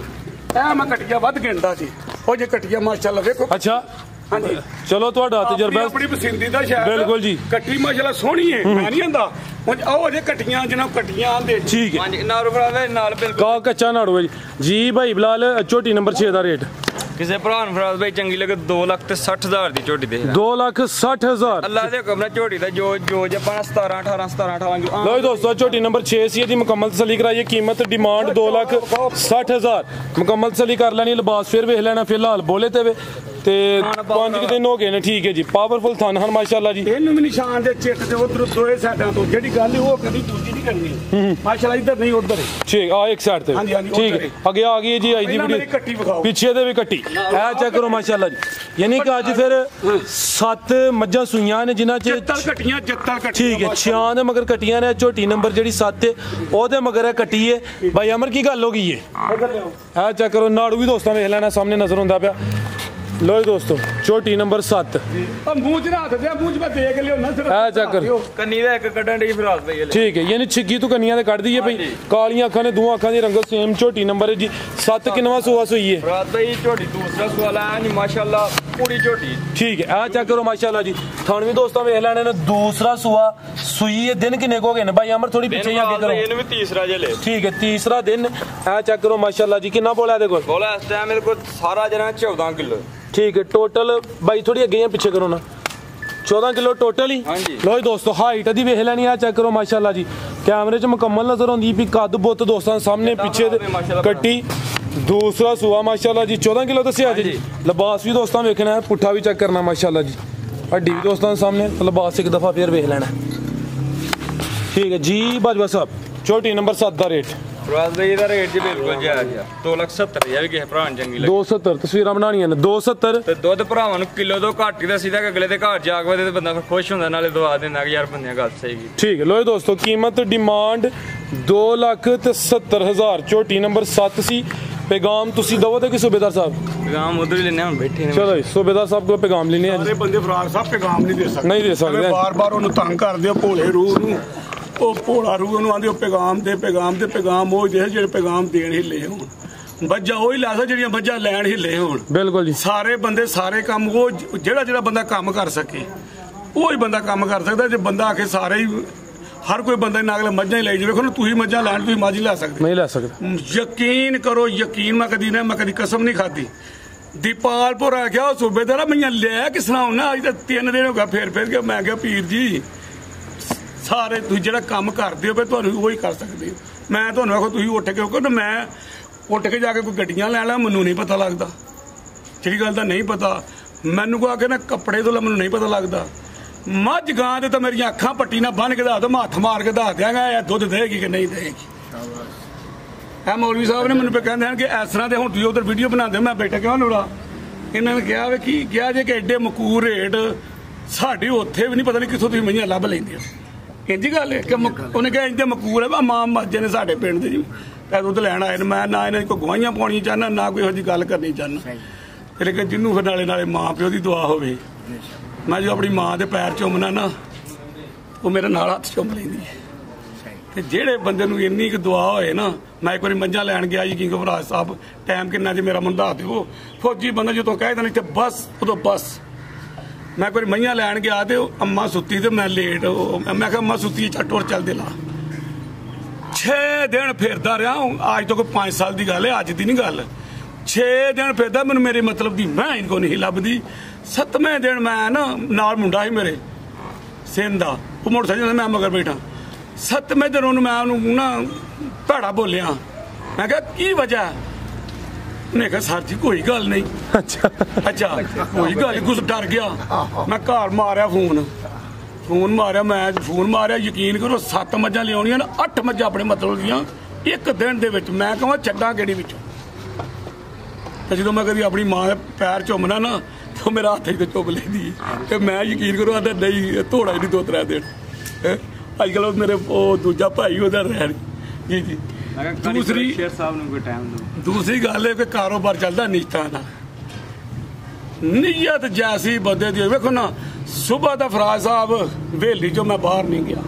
ਇਹ ਮੈਂ ਕੱਟੀਆਂ ਵੱਧ ਗਿਣਦਾ ਸੀ ਉਹ ਜੇ ਕੱਟੀਆਂ ਮਾਸ਼ਾਅੱਲਾ ਵੇਖੋ ਅੱਛਾ ਹਾਂਜੀ ਚਲੋ ਤੁਹਾਡਾ ਤਜਰਬਾ ਆਪਣੀ ਪਸੰਦੀਦਾ ਸ਼ਾਇਦ ਬਿਲਕੁਲ ਜੀ ਕੱਟੀ ਮਾਸ਼ਾਅੱਲਾ ਸੋਹਣੀ ਹੈ ਮੈਂ ਨਹੀਂ ਆਂਦਾ ਉਹ ਜੇ ਕੱਟੀਆਂ ਜਿਹਨਾਂ ਕੱਟੀਆਂ ਆਂਦੇ ਠੀਕ ਹੈ ਹਾਂਜੀ ਨਾਲ ਫਰਾਜ ਨਾਲ ਬਿਲਕੁਲ ਕਾ ਕੱਚਾ ਨਾੜੋ ਜੀ ਭਾਈ ਬਲਾਲ ਝੋਟੀ ਨੰਬਰ 6 ਦਾ ਰੇਟ ਕਿਸੇ ਭਰਾ ਨੂੰ ਫਰਾਜ ਭਾਈ ਚੰਗੀ ਲੱਗੇ 2,60,000 ਦੀ ਝੋਟੀ ਦੇ 2,60,000 ਅੱਲਾ ਦੇ ਹੁਕਮ ਨਾਲ ਝੋਟੀ ਦਾ ਜੋ ਜਪਾਂ 17 18 ਕਿਲੋ ਲੋ ਦੋਸਤੋ ਝੋਟੀ ਨੰਬਰ 6 ਸੀ ਇਹਦੀ ਮੁਕੰਮਲ ਤਸੱਲੀ ਕਰਾਈਏ ਕੀਮਤ ਡਿਮਾਂਡ 2,60,000 ਮੁਕੰਮਲ ਤਸੱਲੀ ਕਰ ਲੈਣੀ ਲਿਬਾਸ ਫਿਰ ਵੇਖ ਲੈਣਾ ਫਿਲਹਾਲ ਬੋਲੇ ਤੇ ਵੇ ਤੇ 5 ਦਿਨ ਹੋ ਗਏ ਨੇ ਠੀਕ ਹੈ ਜੀ ਪਾਵਰਫੁਲ ਥਨ ਹਨ ਮਾਸ਼ਾਅੱਲਾ ਜੀ ਇਹਨੂੰ ਵੀ ਨਿਸ਼ਾਨ ਦੇ ਚਿੱਟ ਤੇ ਉਧਰ ਦੋਏ ਸਾਈਡਾਂ ਤੋਂ ਜਿਹੜੀ ਗੱਲ ਉਹ ਕਦੀ ਦੂਜੀ ਨਹੀਂ ਕਰਨੀ ਮਾਸ਼ਾਅੱਲਾ ਇੱਧਰ ਨਹੀਂ ਉਧਰ ਠੀਕ ਆ ਇੱਕ ਸਾਈਡ ਤੇ ਠੀਕ ਹੈ ਅੱਗੇ ਆ ਗਈ ਜੀ ਆਈ ਦੀ ਵੀਡੀਓ ਪਿੱਛੇ ਦੇ ਵੀ ਕੱਟੀ ਇਹ ਚੈੱਕ ਕਰੋ ਮਾਸ਼ਾਅੱਲਾ ਜੀ ਯਾਨੀ ਕਿ ਅੱਜ ਫਿਰ 7 ਮੱਝਾਂ ਸੂਈਆਂ ਨੇ ਜਿਨ੍ਹਾਂ ਚ ਜੱਤਲ ਕੱਟੀਆਂ ਠੀਕ ਹੈ 6 ਦੇ ਮਗਰ ਕੱਟੀਆਂ ਨੇ ਝੋਟੀ ਨੰਬਰ ਜਿਹੜੀ 7 ਹੈ ਉਹਦੇ ਮਗਰ ਹੈ ਕੱਟੀ ਹੈ ਭਾਈ ਅਮਰ ਕੀ ਗੱਲ ਹੋ ਗਈ ਹੈ ਇਹ ਚੈੱਕ ਕਰੋ ਨਾੜੂ ਵੀ ਦੋਸਤਾਂ ਵੇਖ ਲੈਣਾ ਸਾਹਮਣੇ ਨਜ਼ਰ ਹੁੰਦਾ ਪਿਆ लो दोस्तों छोटी नंबर 7 मुंह च हाथ दे मुंह च देख लियो ना चक्कर कन्नी दा एक कड्डण दी फिराज भाई ठीक है यानी छिग्गी तू कन्नियां दे कट दी है भाई कालियां अखां ने दो अखां दी रंगत सेम छोटी नंबर है जी 7 किनवा सुआ सुई है फिराज भाई छोटी दूसरा सुआ लाया जी माशाल्लाह पूरी छोटी ठीक है आ चेक करो माशाल्लाह जी थान भी दोस्तों वेख लेने ने दूसरा सुआ सुई है दिन किने हो गए ने भाई अमर थोड़ी पीछे आगे करो इन्हें भी तीसरा जे ले ठीक है तीसरा दिन आ चेक करो माशाल्लाह जी कितना बोला देखो बोला इस टाइम मेरे को सारा जना 14 किलो ठीक है टोटल भाई थोड़ी अगे पीछे करो ना 14 किलो टोटल ही लो जी दोस्तों हाइट दी वेख लेनी है चेक करो माशाल्लाह जी कैमरे च मुकम्मल नजर आती भी कद बुत दोस्तों सामने पीछे कट्टी दूसरा सुआ माशाल्लाह जी 14 किलो दसिया जी लिबास भी दोस्तों वेखना है पुट्ठा भी चेक करना माशाल्लाह जी हड्डी भी दोस्तों सामने लिबास एक दफा फिर वेख लेना ठीक है जी बाजवा साहब छोटी नंबर 7 का रेट ਫਰਾਜ਼ ਭਾਈ ਇਹਦਾ ਰੇਟ ਜੀ ਬਿਲਕੁਲ ਜਾਇਜ਼ ਆ 2,70,000 ਵੀ ਕਿਸੇ ਭਰਾ ਨੂੰ ਚੰਗੀ ਲੱਗੀ 270 ਤਸਵੀਰਾਂ ਬਣਾਉਣੀਆਂ ਨੇ 270 ਤੇ ਦੁੱਧ ਭਰਾਵਾਂ ਨੂੰ ਕਿਲੋ ਤੋਂ ਘੱਟ ਹੀ ਦੱਸੀਦਾ ਕਿ ਅਗਲੇ ਦੇ ਘਰ ਜਾ ਕੇ ਤੇ ਬੰਦਾ ਖੁਸ਼ ਹੁੰਦਾ ਨਾਲੇ ਦਵਾ ਦਿੰਦਾ ਕਿ ਯਾਰ ਬੰਦਿਆਂ ਗੱਲ ਸਹੀ ਕੀ ਠੀਕ ਹੈ। ਲੋ ਦੋਸਤੋ ਕੀਮਤ ਡਿਮਾਂਡ 2,70,000 ਝੋਟੀ ਨੰਬਰ 7 ਸੀ। ਪੈਗਾਮ ਤੁਸੀਂ ਦਵੋਗੇ ਕਿ ਸੂਬੇਦਾਰ ਸਾਹਿਬ? ਪੈਗਾਮ ਉਧਰ ਹੀ ਲੈਣੇ ਹੁਣ ਬੈਠੇ ਨੇ। ਚਲੋ ਜੀ ਸੂਬੇਦਾਰ ਸਾਹਿਬ ਕੋਲ ਪੈਗਾਮ ਲੈਣੇ ਆ। ਸਾਰੇ ਬੰਦੇ ਫਰਾਰ ਸਾਹਿਬ ਪੈਗਾਮ ਨਹੀਂ ਦੇ ਸਕਦੇ, ਨਹੀਂ ਦੇ ਸਕਦੇ। ਬਾਰ-ਬਾਰ ਉਹਨੂੰ ਤੰਗ ਕਰਦੇ ਆ ਭੋਲੇ ਰੂਹ ਨੂੰ, ਉਹ ਭੋਲਾ ਰੂਹ ਨੂੰ ਆਂਦੇ ਉਹ ਪੈਗਾਮ ਦੇ ਪੈਗਾਮ ਉਹ ਜਿਹੜੇ ਪੈਗਾਮ ਦੇਣ ਹਿੱਲੇ ਹੋਣ, ਬੱਜਾ ਉਹ ਹੀ ਲਾ ਸਕਦਾ ਜਿਹੜੀਆਂ ਬੱਜਾ ਲੈਣ ਹਿੱਲੇ ਹੋਣ। ਬਿਲਕੁਲ ਜੀ। ਸਾਰੇ ਬੰਦੇ ਸਾਰੇ ਕੰਮ ਉਹ ਜਿਹੜਾ ਬੰਦਾ ਕੰਮ ਕਰ ਸਕੇ ਉਹ ਹੀ ਬੰਦਾ ਕੰਮ ਕਰ ਸਕਦਾ। ਜੇ ਬੰਦਾ ਆਖੇ ਸਾਰੇ ਹੀ ਹਰ ਕੋਈ ਬੰਦਾ ਨਾ ਅਗਲੇ ਮੱਝਾਂ ਹੀ ਲੈ ਜਾਵੇ, ਵੇਖੋ ਤੁਸੀਂ ਮੱਝਾਂ ਲੈਣ ਤੁਸੀਂ ਮੱਝ ਲੈ ਸਕਦੇ ਨਹੀਂ ਲੈ ਸਕਦੇ। ਯਕੀਨ ਕਰੋ, ਯਕੀਨ ਮੈਂ ਕਦੀ ਕਸਮ ਨਹੀਂ ਖਾਦੀ। ਦੀਪਾਲਪੁਰ ਆ ਗਿਆ ਉਹ ਸੂਬੇਦਾਰ ਮੈਂ ਲਿਆ ਕਿਸ ਤਰ੍ਹਾਂ ਹੋਣਾ, ਅੱਜ ਤਾਂ 3 ਦਿਨ ਹੋ ਗਿਆ ਫੇਰ ਕੇ ਮੈਂ ਕਿਹਾ ਪੀਰ ਜੀ ਸਾਰੇ ਤੁਸੀਂ ਜਿਹੜਾ ਕੰਮ ਕਰਦੇ ਹੋ ਤੁਹਾਨੂੰ ਉਹ ਹੀ ਕਰ ਸਕਦੇ ਹੋ। ਮੈਂ ਤੁਹਾਨੂੰ ਆਖੋ ਤੁਸੀਂ ਉੱਠ ਕੇ ਕਿਉਂਕਿ ਮੈਂ ਉੱਠ ਕੇ ਜਾ ਕੇ ਕੋਈ ਗੱਡੀਆਂ ਲੈ ਲਾ, ਮੈਨੂੰ ਨਹੀਂ ਪਤਾ ਲੱਗਦਾ, ਜਿਹੜੀ ਗੱਲ ਦਾ ਨਹੀਂ ਪਤਾ ਮੈਨੂੰ ਕੋ ਆ ਕੇ ਨਾ ਕੱਪੜੇ ਤੋਂ ਮੈਨੂੰ ਨਹੀਂ ਪਤਾ ਲੱਗਦਾ। ਮੱਝ ਗਾਂ ਦੇ ਤਾਂ ਮੇਰੀਆਂ ਅੱਖਾਂ ਪੱਟੀ ਨਾਲ ਬੰਨ ਕੇ ਦੱਸ ਦੋ, ਮੈਂ ਹੱਥ ਮਾਰ ਕੇ ਦੱਸ ਦਿਆਂਗਾ ਇਹ ਦੁੱਧ ਦੇਗੀ ਕਿ ਨਹੀਂ ਦੇਗੀ। ਇਹ ਮੌਲਵੀ ਸਾਹਿਬ ਨੇ ਮੈਨੂੰ ਕਹਿੰਦੇ ਹਨ ਕਿ ਇਸ ਤਰ੍ਹਾਂ ਦੇ ਹੁਣ ਤੁਸੀਂ ਉਧਰ ਵੀਡੀਓ ਬਣਾਉਂਦੇ, ਮੈਂ ਬੇਟਾ ਕਿਉਂ ਲੋੜਾ ਇਹਨਾਂ ਨੇ ਕਿਹਾ ਵੀ ਕੀ ਕਿਹਾ ਜੇ ਕਿ ਐਡੇ ਮਕੂਰ ਰੇਟ ਸਾਡੇ ਉੱਥੇ ਵੀ ਨਹੀਂ ਪਤਾ ਨਹੀਂ ਕਿੱਥੋਂ ਤੁਸੀਂ ਮਈਆਂ ਲੱਭ ਲੈਂਦੇ ਹੋ। ਇੰਝ ਗੱਲ ਹੈ ਕਿ ਉਹਨੇ ਕਿਹਾ ਇੰਝ ਮਕੂਰ ਹੈ ਮਾਂ ਮੱਝੇ ਨੇ ਸਾਡੇ ਪਿੰਡ ਦੇ ਜੀ ਦੁੱਧ ਲੈਣ ਆਏ ਨੇ, ਮੈਂ ਨਾ ਇਹਨਾਂ ਦੀ ਕੋਈ ਗਵਾਹੀਆਂ ਪਾਉਣੀਆਂ ਚਾਹੁੰਦਾ ਨਾ ਕੋਈ ਇਹੋ ਜਿਹੀ ਗੱਲ ਕਰਨੀ ਚਾਹੁੰਦਾ। ਫਿਰ ਕਿ ਜਿਹਨੂੰ ਫਿਰ ਨਾਲੇ ਮਾਂ ਪਿਓ ਦੀ ਦੁਆ ਹੋਵੇ। ਮੈਂ ਜੋ ਆਪਣੀ ਮਾਂ ਦੇ ਪੈਰ ਚੁੰਮਣਾ ਨਾ ਉਹ ਮੇਰੇ ਨਾਲ ਹੱਥ ਚੁੰਮ ਲੈਂਦੀ ਹੈ। ਤੇ ਜਿਹੜੇ ਬੰਦੇ ਨੂੰ ਇੰਨੀ ਕੁ ਦੁਆ ਹੋਏ ਨਾ, ਮੈਂ ਇੱਕ ਵਾਰੀ ਮੱਝਾਂ ਲੈਣ ਗਿਆ ਜੀ ਕਿੰਗ ਭਰਾ ਸਾਹਿਬ, ਟਾਈਮ ਕਿੰਨਾ ਜੀ ਮੇਰਾ ਮੈਨੂੰ ਦੱਸ ਦਿਓ। ਫੌਜੀ ਬੰਦਾ ਜਦੋਂ ਕਹਿ ਦਿੰਦਾ ਇੱਥੇ ਬਸ ਉਦੋਂ ਬਸ। ਮੈਂ ਇੱਕ ਵਾਰੀ ਮੱਝਾਂ ਲੈਣ ਗਿਆ ਤੇ ਅੰਮਾ ਸੁੱਤੀ ਤੇ ਮੈਂ ਲੇਟ, ਮੈਂ ਕਿਹਾ ਅੰਮਾ ਸੁੱਤੀ ਚੱਟ ਹੋਰ ਚੱਲਦੇ ਲਾ। 6 ਦਿਨ ਫਿਰਦਾ ਰਿਹਾ, ਅੱਜ ਤੋਂ ਕੋਈ 5 ਸਾਲ ਦੀ ਗੱਲ ਹੈ, ਅੱਜ ਦੀ ਨਹੀਂ ਗੱਲ। 6 ਦਿਨ ਫਿਰਦਾ, ਮੈਨੂੰ ਮੇਰੇ ਮਤਲਬ ਦੀ ਮੈਂ ਇਨਕੋ ਨਹੀਂ ਲੱਭਦੀ। 7ਵੇਂ ਦਿਨ ਮੈਂ ਨਾ ਨਾਲ ਮੁੰਡਾ ਸੀ ਮੇਰੇ ਸਿੰਧ ਦਾ, ਉਹ ਮੋਟਰਸਾਈਕਲ ਮੈਂ ਮਗਰ ਬੈਠਾ। 7ਵੇਂ ਦਿਨ ਉਹਨੂੰ ਮੈਂ ਉਹਨੂੰ ਨਾ ਭੈੜਾ ਬੋਲਿਆ। ਮੈਂ ਕਿਹਾ ਕੀ ਵਜ੍ਹਾ? ਉਹਨੇ ਕਿਹਾ ਸਰ ਜੀ ਕੋਈ ਗੱਲ ਨਹੀਂ। ਅੱਛਾ ਕੋਈ ਗੱਲ ਕੁਛ ਡਰ ਗਿਆ। ਮੈਂ ਘਰ ਮਾਰਿਆ ਫੋਨ ਮਾਰਿਆ ਯਕੀਨ ਕਰੋ 7 ਮੱਝਾਂ ਲਿਆਉਣੀਆਂ ਨਾ 8 ਮੱਝਾਂ ਆਪਣੇ ਮਤਲਬ ਦੀਆਂ ਇੱਕ ਦਿਨ ਦੇ ਵਿੱਚ। ਮੈਂ ਕਹਾਂ ਛੱਡਾਂ ਕਿਹੜੀ ਵਿੱਚੋਂ। ਤੇ ਜਦੋਂ ਮੈਂ ਕਦੀ ਆਪਣੀ ਮਾਂ ਦੇ ਪੈਰ ਚੁੰਮਣਾ ਨਾ ਤੇ ਮੇਰਾ ਹੱਥ ਹੀ ਚੁੱਪ ਲੈਂਦੀ ਤੇ ਮੈਂ ਯਕੀਨ ਕਰੋ ਆਂਦਾ ਨਹੀਂ ਧੋੜਾ ਹੀ ਨਹੀਂ 2-3 ਦਿਨ। ਅੱਜ ਕੱਲ੍ਹ ਮੇਰੇ ਉਹ ਦੂਜਾ ਭਾਈ ਉਹਦਾ ਰਹਿਣ ਜੀ। ਦੂਸਰੀ ਗੱਲ ਹੈ ਕਿ ਕਾਰੋਬਾਰ ਚੱਲਦਾ ਨੀਤਾਂ ਦਾ। ਨੀਅਤ ਜੈਸੀ ਬੰਦੇ ਦੀ ਵੇਖੋ ਨਾ। ਸੁਬਹ ਦਾ ਫਰਾਜ਼ ਸਾਹਿਬ ਹਵੇਲੀ ਚੋਂ ਮੈਂ ਬਾਹਰ ਨਹੀਂ ਗਿਆ।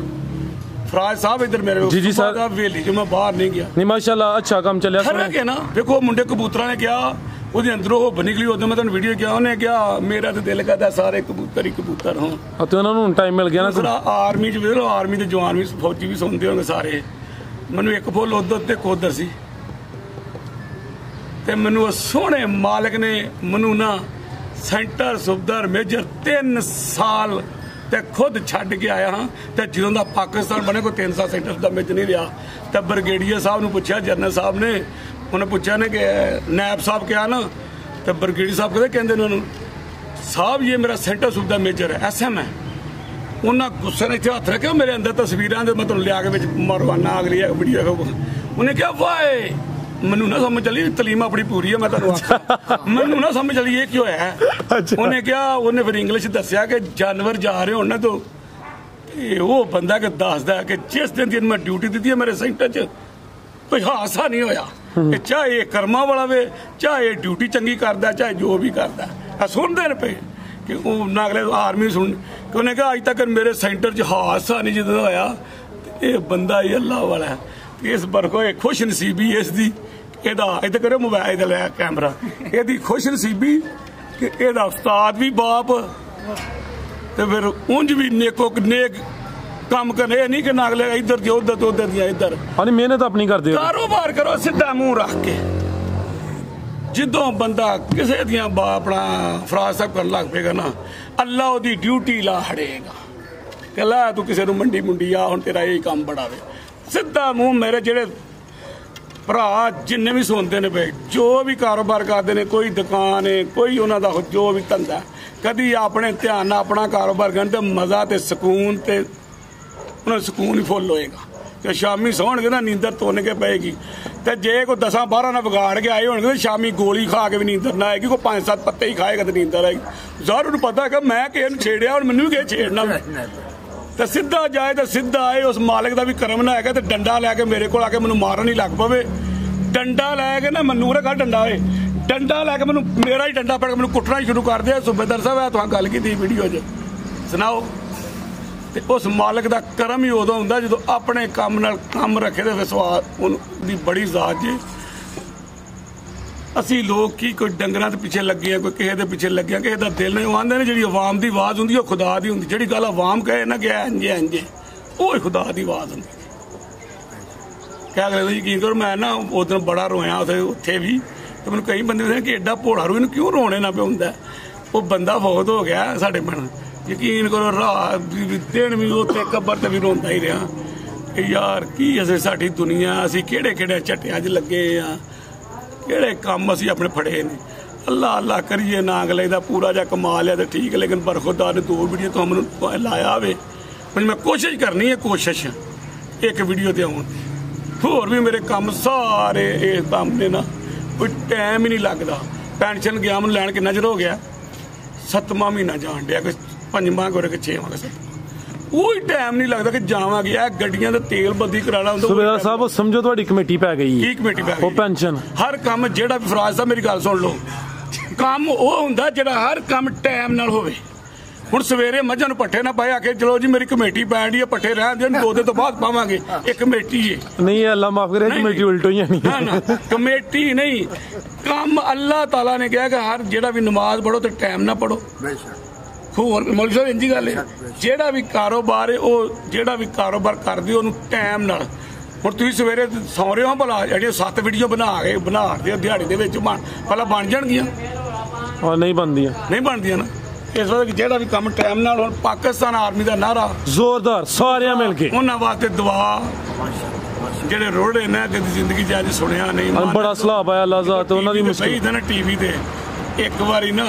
ਫਰਾਜ਼ ਸਾਹਿਬ ਇੱਧਰ ਮੇਰੇ ਹਵੇਲੀ ਚੋਂ ਮੈਂ ਬਾਹਰ ਨਹੀਂ ਗਿਆ। ਨਹੀਂ ਮਾਸ਼ਾਅੱਲਾ ਅੱਛਾ ਕੰਮ ਚੱਲਿਆ। ਫਰਕ ਹੈ ਨਾ। ਵੇਖੋ ਮੁੰਡੇ ਕਬੂਤਰਾਂ ਨੇ ਕਿਹਾ ਉਹਦੇ ਅੰਦਰੋਂ ਉਹ ਨਿਕਲੀ। ਉਦੋਂ ਮੈਂ ਤੁਹਾਨੂੰ ਵੀਡੀਓ ਕਿਹਾ, ਉਹਨੇ ਕਿਹਾ ਮੇਰਾ ਤਾਂ ਦਿਲ ਕਰਦਾ ਸਾਰੇ ਕਬੂਤਰ ਹੀ ਕਬੂਤਰ ਹੋਣ। ਤੇ ਉਹਨਾਂ ਨੂੰ ਟਾਈਮ ਮਿਲ ਗਿਆ ਨਾ। ਆਰਮੀ ਚ ਵੇਖ ਲਓ, ਆਰਮੀ ਦੇ ਜਵਾਨ ਵੀ ਫੌਜੀ ਵੀ ਸੁਣਦੇ ਹੋਣਗੇ ਸਾਰੇ। ਮੈਨੂੰ ਇੱਕ ਫੁੱਲ ਉਧਰ ਤੇ ਕੋਧਰ ਸੀ ਤੇ ਮੈਨੂੰ ਸੋਹਣੇ ਮਾਲਕ ਨੇ ਮੈਨੂੰ ਨਾ ਸੈਂਟਰ ਸੁਬਦਰ ਮੇਜਰ 3 ਸਾਲ ਤੇ ਖੁਦ ਛੱਡ ਕੇ ਆਇਆ ਹਾਂ। ਤੇ ਜਦੋਂ ਦਾ ਪਾਕਿਸਤਾਨ ਬਣੇ ਕੋਈ 3 ਸਾਲ ਸੈਂਟਰ ਦਾ ਮੇਜਰ ਨਹੀਂ ਰਿਹਾ। ਤੇ ਬ੍ਰਿਗੇਡੀਅਰ ਸਾਹਿਬ ਨੂੰ ਪੁੱਛਿਆ, ਜਨਰਲ ਸਾਹਿਬ ਨੇ ਉਹਨੇ ਪੁੱਛਿਆ ਨੇ ਕਿ ਨਾਇਬ ਸਾਹਿਬ ਕਿਹਾ ਨਾ, ਤੇ ਬ੍ਰਿਗੇਡੀਅਰ ਸਾਹਿਬ ਕਹਿੰਦੇ ਉਹਨਾਂ ਨੂੰ ਸਾਹਿਬ ਇਹ ਮੇਰਾ ਸੈਂਟਰ ਸੁਬਦਾ ਮੇਜਰ ਹੈ, SM ਹੈ। ਉਹਨਾਂ ਗੁੱਸੇ ਨਾਲ ਇੱਥੇ ਹੱਥ ਰੱਖਿਆ ਮੇਰੇ ਅੰਦਰ ਤਸਵੀਰਾਂ ਦੇ ਮੈਂ ਤੁਹਾਨੂੰ ਲਿਆ ਕੇ ਵਿੱਚ ਮਰਵਾਨਾ ਅਗਲੀ ਵੀਡੀਓ। ਉਹਨੇ ਕਿਹਾ ਵਾਏ ਮੈਨੂੰ ਨਾ ਸਮਝ ਚੱਲੀ, ਤਲੀਮ ਆਪਣੀ ਪੂਰੀ ਹੈ ਮੈਂ ਤੁਹਾਨੂੰ ਆਖਿਆ, ਮੈਨੂੰ ਨਾ ਸਮਝ ਚੱਲੀ ਇਹ ਕੀ ਹੋਇਆ। ਉਹਨੇ ਕਿਹਾ, ਉਹਨੇ ਫਿਰ ਇੰਗਲਿਸ਼ ਦੱਸਿਆ ਕਿ ਜਾਨਵਰ ਜਾ ਰਹੇ ਹੋਣ ਨਾ ਤੋਂ ਉਹ ਬੰਦਾ ਕਿ ਦੱਸਦਾ ਕਿ ਜਿਸ ਦਿਨ ਮੈਂ ਡਿਊਟੀ ਦਿੱਤੀ ਹੈ ਮੇਰੇ ਸੈਂਟਰ 'ਚ ਕੋਈ ਹਾਦਸਾ ਨਹੀਂ ਹੋਇਆ। ਚਾਹੇ ਇਹ ਕਰਮਾਂ ਵਾਲਾ ਵੇ, ਚਾਹੇ ਡਿਊਟੀ ਚੰਗੀ ਕਰਦਾ, ਚਾਹੇ ਜੋ ਵੀ ਕਰਦਾ। ਆ ਸੁਣਦੇ ਨੇ ਪਏ ਕਿ ਉਹ ਨਾ ਅਗਲੇ ਆਰਮੀ ਸੁਣ ਕਿ ਉਹਨੇ ਕਿਹਾ ਅੱਜ ਤੱਕ ਮੇਰੇ ਸੈਂਟਰ 'ਚ ਹਾਦਸਾ ਨਹੀਂ ਜਦੋਂ ਹੋਇਆ। ਇਹ ਬੰਦਾ ਹੀ ਅੱਲਾ ਵਾਲਾ ਹੈ। ਇਸ ਬਰਕੋ ਇਹ ਖੁਸ਼ ਨਸੀਬੀ ਇਸ ਦੀ, ਇਹਦਾ ਇੱਥੇ ਕਰਿਓ ਮੋਬਾਈਲ ਦਾ ਲਿਆ ਕੈਮਰਾ, ਇਹਦੀ ਖੁਸ਼ ਨਸੀਬੀ ਕਿ ਇਹਦਾ ਉਸਤਾਦ ਵੀ ਬਾਪ ਤੇ ਫਿਰ ਉਂਝ ਵੀ ਨੇਕ ਕੰਮ ਕਰਨੇ। ਇਹ ਨਹੀਂ ਕਿ ਨਾ ਅਗਲੇ ਇੱਧਰ ਦੀ ਉੱਧਰ ਤੋਂ ਉੱਧਰ ਦੀਆਂ ਇੱਧਰ। ਹਾਂ ਮਿਹਨਤ ਆਪਣੀ ਕਰਦੇ ਹੋ, ਕਾਰੋਬਾਰ ਕਰੋ ਸਿੱਧਾ ਮੂੰਹ ਰੱਖ ਕੇ। ਜਦੋਂ ਬੰਦਾ ਕਿਸੇ ਦੀਆਂ ਆਪਣਾ ਫਰਾਜ਼ ਸਾਹਿਬ ਕਰਨ ਲੱਗ ਪਏਗਾ ਨਾ, ਅੱਲਾ ਉਹਦੀ ਡਿਊਟੀ ਲਾ ਹੜੇਗਾ ਕਿ ਲਾ ਤੂੰ ਕਿਸੇ ਨੂੰ ਮੰਡੀ ਮੁੰਡੀ ਆ ਹੁਣ ਤੇਰਾ ਇਹ ਕੰਮ ਬੜਾਵੇ। ਸਿੱਧਾ ਮੂੰਹ। ਮੇਰੇ ਜਿਹੜੇ ਭਰਾ ਜਿੰਨੇ ਵੀ ਸੁਣਦੇ ਨੇ ਪਏ, ਜੋ ਵੀ ਕਾਰੋਬਾਰ ਕਰਦੇ ਨੇ, ਕੋਈ ਦੁਕਾਨ ਹੈ, ਕੋਈ ਉਹਨਾਂ ਦਾ ਜੋ ਵੀ ਧੰਦਾ, ਕਦੀ ਆਪਣੇ ਧਿਆਨ ਨਾਲ ਆਪਣਾ ਕਾਰੋਬਾਰ ਕਰਨ ਤੇ ਮਜ਼ਾ ਤੇ ਸਕੂਨ ਤੇ ਉਹਨਾਂ ਨੂੰ ਸਕੂਨ ਹੀ ਫੁੱਲ ਹੋਏਗਾ। ਤੇ ਸ਼ਾਮੀ ਸੌਣਗੇ ਨਾ ਨੀਂਦਰ ਤੁੰਨ ਕੇ ਪਏਗੀ। ਤੇ ਜੇ ਕੋਈ 10-12 ਨਾਲ ਵਿਗਾੜ ਕੇ ਆਏ ਹੋਣਗੇ ਸ਼ਾਮੀ ਗੋਲੀ ਖਾ ਕੇ ਵੀ ਨੀਂਦਰ ਨਾ ਆਏਗੀ। ਕੋਈ 5-7 ਪੱਤੇ ਹੀ ਖਾਏਗਾ ਤੇ ਨੀਂਦਰ ਆਏਗੀ। ਜ਼ਾਹਰ ਨੂੰ ਪਤਾ ਕਿ ਮੈਂ ਕਿਸੇ ਨੂੰ ਛੇੜਿਆ, ਹੁਣ ਮੈਨੂੰ ਵੀ ਕਿਸੇ ਛੇੜਨਾ ਤੇ ਸਿੱਧਾ ਜਾਏ ਤੇ ਸਿੱਧਾ ਆਏ। ਉਸ ਮਾਲਕ ਦਾ ਵੀ ਕਰਮ ਨਾ ਹੈਗਾ ਤੇ ਡੰਡਾ ਲੈ ਕੇ ਮੇਰੇ ਕੋਲ ਆ ਕੇ ਮੈਨੂੰ ਮਾਰਨ ਹੀ ਲੱਗ ਪਵੇ। ਡੰਡਾ ਲੈ ਕੇ ਨਾ ਮੈਨੂੰ ਕਾ ਡੰਡਾ ਏ, ਡੰਡਾ ਲੈ ਕੇ ਮੈਨੂੰ ਮੇਰਾ ਹੀ ਡੰਡਾ ਫੜ ਕੇ ਮੈਨੂੰ ਕੁੱਟਣਾ ਹੀ ਸ਼ੁਰੂ ਕਰ ਦਿਆ। ਸੂਬੇਦਾਰ ਸਾਹਿਬ ਇਹ ਤੁਹਾਨੂੰ ਗੱਲ ਕੀਤੀ ਵੀਡੀਓ 'ਚ ਸੁਣਾਓ। ਤੇ ਉਸ ਮਾਲਕ ਦਾ ਕਰਮ ਹੀ ਉਦੋਂ ਹੁੰਦਾ ਜਦੋਂ ਆਪਣੇ ਕੰਮ ਨਾਲ ਕੰਮ ਰੱਖੇ ਤੇ ਵਿਸ਼ਵਾਸ ਦੀ ਬੜੀ ਜ਼ਾਤ ਜੀ। ਅਸੀਂ ਲੋਕ ਕੀ ਕੋਈ ਡੰਗਰਾਂ ਦੇ ਪਿੱਛੇ ਲੱਗੇ ਆ, ਕੋਈ ਕਿਸੇ ਦੇ ਪਿੱਛੇ ਲੱਗੇ ਆ, ਕਿਸੇ ਦਾ ਦਿਲ ਨਹੀਂ। ਉਹ ਆਂਦੇ ਨੇ ਜਿਹੜੀ ਆਵਾਮ ਦੀ ਆਵਾਜ਼ ਹੁੰਦੀ ਉਹ ਖੁਦਾ ਦੀ ਹੁੰਦੀ। ਜਿਹੜੀ ਗੱਲ ਆਵਾਮ ਕਹੇ ਨਾ ਕਿ ਇੰਜੇ ਇੰਜੇ, ਉਹ ਖੁਦਾ ਦੀ ਆਵਾਜ਼ ਹੁੰਦੀ। ਕਿਆ ਕਰੇ ਯਕੀਨ ਕਰੋ, ਮੈਂ ਨਾ ਉਸ ਦਿਨ ਬੜਾ ਰੋਇਆ ਉੱਥੇ ਵੀ। ਤੇ ਮੈਨੂੰ ਕਈ ਬੰਦੇ ਕਹਿੰਦੇ ਕਿ ਐਡਾ ਭੋਲਾ ਰੂ ਇਹਨੂੰ ਕਿਉਂ ਰੋਣੇ ਨਾ ਪਿਆ ਹੁੰਦਾ। ਉਹ ਬੰਦਾ ਫੌਤ ਹੋ ਗਿਆ ਸਾਡੇ ਮਨ। ਯਕੀਨ ਕਰੋ ਰਾਤ ਵੀ ਦਿਨ ਵੀ ਉੱਥੇ ਕਬਰ ਤੇ ਵੀ ਰੋਂਦਾ ਹੀ ਰਿਹਾ ਕਿ ਯਾਰ ਕੀ ਅਸੀਂ ਸਾਡੀ ਦੁਨੀਆ, ਅਸੀਂ ਕਿਹੜੇ ਝੱਟਿਆਂ 'ਚ ਲੱਗੇ ਆ, ਕਿਹੜੇ ਕੰਮ ਅਸੀਂ ਆਪਣੇ ਫੜੇ ਨੇ। ਅੱਲਾ ਅੱਲਾ ਕਰੀਏ ਨਾ ਅਗਲੇ ਦਾ ਪੂਰਾ ਜਿਹਾ ਕਮਾ ਲਿਆ ਤੇ ਠੀਕ, ਲੇਕਿਨ ਬਰਖੁਦਾ ਨੇ 2 ਵੀਡੀਓ ਤੋਂ ਮੈਨੂੰ ਲਾਇਆ ਹੋਵੇ। ਮੈਂ ਕੋਸ਼ਿਸ਼ ਕਰਨੀ ਹੈ, ਕੋਸ਼ਿਸ਼ ਇੱਕ ਵੀਡੀਓ ਤੇ ਆਉਣ ਦੀ। ਹੋਰ ਵੀ ਮੇਰੇ ਕੰਮ ਸਾਰੇ ਇਸ ਕੰਮ ਨੇ ਨਾ ਕੋਈ ਟਾਈਮ ਹੀ ਨਹੀਂ ਲੱਗਦਾ। ਪੈਨਸ਼ਨ ਗਿਆ ਮੈਨੂੰ ਲੈਣ ਕਿੰਨਾ ਚਿਰ ਹੋ ਗਿਆ, 7ਵਾਂ ਮਹੀਨਾ ਜਾਣ ਡਿਆ, ਕੋਈ 5ਵਾਂ ਕੋਈ 6ਵਾਂ ਕੋਈ 7ਵਾਂ। ਕੋਈ ਟਾਈਮ ਨਹੀਂ ਲੱਗਦਾ ਕਿ ਜਾਵਾਂਗੇ। ਇਹ ਗੱਡੀਆਂ ਦਾ ਤੇਲ ਬੱਦੀ ਕਰਾਣਾ ਹੁੰਦਾ। ਸੁਬੇਦਾਰ ਸਾਹਿਬ ਸਮਝੋ ਤੁਹਾਡੀ ਕਮੇਟੀ ਪੈ ਗਈ। ਕੀ ਕਮੇਟੀ ਪੈ ਗਈ? ਉਹ ਪੈਨਸ਼ਨ ਹਰ ਕੰਮ ਜਿਹੜਾ ਵੀ ਫਰਾਜ਼ ਸਾਹਿਬ ਮੇਰੀ ਗੱਲ ਸੁਣ ਲਓ, ਕੰਮ ਉਹ ਹੁੰਦਾ ਜਿਹੜਾ ਹਰ ਕੰਮ ਟਾਈਮ ਨਾਲ ਹੋਵੇ। ਹੁਣ ਸਵੇਰੇ ਮੱਝਾਂ ਨੂੰ ਪੱਠੇ ਨਾ ਪਾਏ ਆ ਕੇ ਚਲੋ ਜੀ ਮੇਰੀ ਕਮੇਟੀ ਪੈਣ ਦੀ ਪੱਠੇ ਰਹਿਣ ਦੇ 2 ਦਿਨ ਤੋਂ ਬਾਅਦ ਪਾਵਾਂਗੇ। ਇਹ ਕਮੇਟੀ ਹੈ ਨਹੀਂ, ਅੱਲਾ ਮਾਫ ਕਰੇ, ਕਮੇਟੀ ਉਲਟੋ ਹੀ ਨਹੀਂ। ਨਾ ਕਮੇਟੀ ਨਹੀਂ, ਕੰਮ ਅੱਲਾਹ ਤਾਲਾ ਨੇ ਕਿਹਾ ਕਿ ਹਰ ਜਿਹੜਾ ਵੀ ਨਮਾਜ਼ ਪੜੋ ਤੇ ਟਾਈਮ ਨਾਲ ਪੜੋ। ਹੋਰ ਮੌਲਵੀ ਸਾਹਿਬ ਇੰਜੀ ਗੱਲ ਹੈ, ਜਿਹੜਾ ਵੀ ਕਾਰੋਬਾਰ ਹੈ ਉਹ ਜਿਹੜਾ ਵੀ ਕਾਰੋਬਾਰ ਕਰਦੇ ਉਹਨੂੰ ਟਾਈਮ ਨਾਲ। ਹੁਣ ਤੁਸੀਂ ਸਵੇਰੇ ਸੌਂ ਰਹੇ ਹੋ, ਭਲਾ ਜਿਹੜੀਆਂ 7 ਵੀਡੀਓ ਬਣਾ ਦੇ ਦਿਹਾੜੀ ਦੇ ਵਿੱਚ ਭਲਾ ਬਣ ਜਾਣਗੀਆਂ? ਨਹੀਂ ਬਣਦੀਆਂ, ਨਹੀਂ ਬਣਦੀਆਂ ਨਾ। ਇਸ ਵਾਰ ਜਿਹੜਾ ਵੀ ਕੰਮ ਟਾਈਮ ਨਾਲ। ਹੁਣ ਪਾਕਿਸਤਾਨ ਆਰਮੀ ਦਾ ਨਾਰਾ ਜ਼ੋਰਦਾਰ ਸਾਰਿਆਂ ਮਿਲ ਕੇ, ਉਹਨਾਂ ਵਾਸਤੇ ਦੁਆ। ਜਿਹੜੇ ਰੋੜੇ ਨੇ ਕਦੀ ਜ਼ਿੰਦਗੀ 'ਚ ਅੱਜ ਸੁਣਿਆ ਨਹੀਂ, ਬੜਾ ਸਲਾਹ ਆਇਆ ਅੱਲਾ ਜ਼ਾਤ ਉਹਨਾਂ ਦੀ ਮੁਸੀਬਤ ਨਾ। ਟੀਵੀ ਤੇ ਇੱਕ ਵਾਰੀ ਨਾ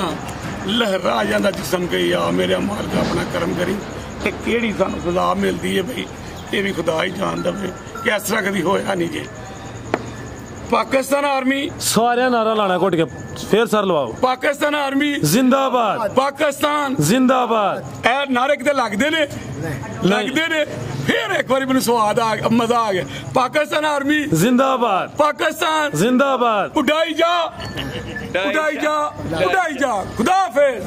ਲਹਿਰਾ ਜਾਂਦਾ ਜਿਸਮ ਕਿ ਆ ਮੇਰੇ ਮਾਲਕ ਆਪਣਾ ਕਰਮ ਕਰੀ। ਤੇ ਕਿਹੜੀ ਸਾਨੂੰ ਸਜ਼ਾ ਮਿਲਦੀ ਹੈ ਬਈ ਇਹ ਵੀ ਖੁਦਾ ਹੀ ਜਾਣਦਾ ਵੇ ਕਿ ਇਸ ਤਰ੍ਹਾਂ ਕਦੀ ਹੋਇਆ ਨਹੀਂ ਜੇ। ਪਾਕਿਸਤਾਨ ਆਰਮੀ ਸਾਰਿਆਂ ਨਾਰਾ ਲਾਣਾ ਘੁੱਟ ਕੇ ਫੇਰ ਸਰ ਲਵਾਓ। ਪਾਕਿਸਤਾਨ ਆਰਮੀ ਜ਼ਿੰਦਾਬਾਦ, ਪਾਕਿਸਤਾਨ ਜ਼ਿੰਦਾਬਾਦ। ਇਹ ਨਾਰੇ ਕਿਤੇ ਲੱਗਦੇ ਨੇ ਫਿਰ ਇੱਕ ਵਾਰੀ ਮੈਨੂੰ ਸਵਾਦ ਆ ਗਿਆ, ਮਜ਼ਾ ਆ ਗਿਆ। ਪਾਕਿਸਤਾਨ ਆਰਮੀ ਜ਼ਿੰਦਾਬਾਦ, ਪਾਕਿਸਤਾਨ ਜ਼ਿੰਦਾਬਾਦ। ਉਡਾਈ ਜਾ, ਉਡਾਈ ਜਾ, ਉਡਾਈ ਜਾ। ਖੁਦਾ ਹਾਫਿਜ਼।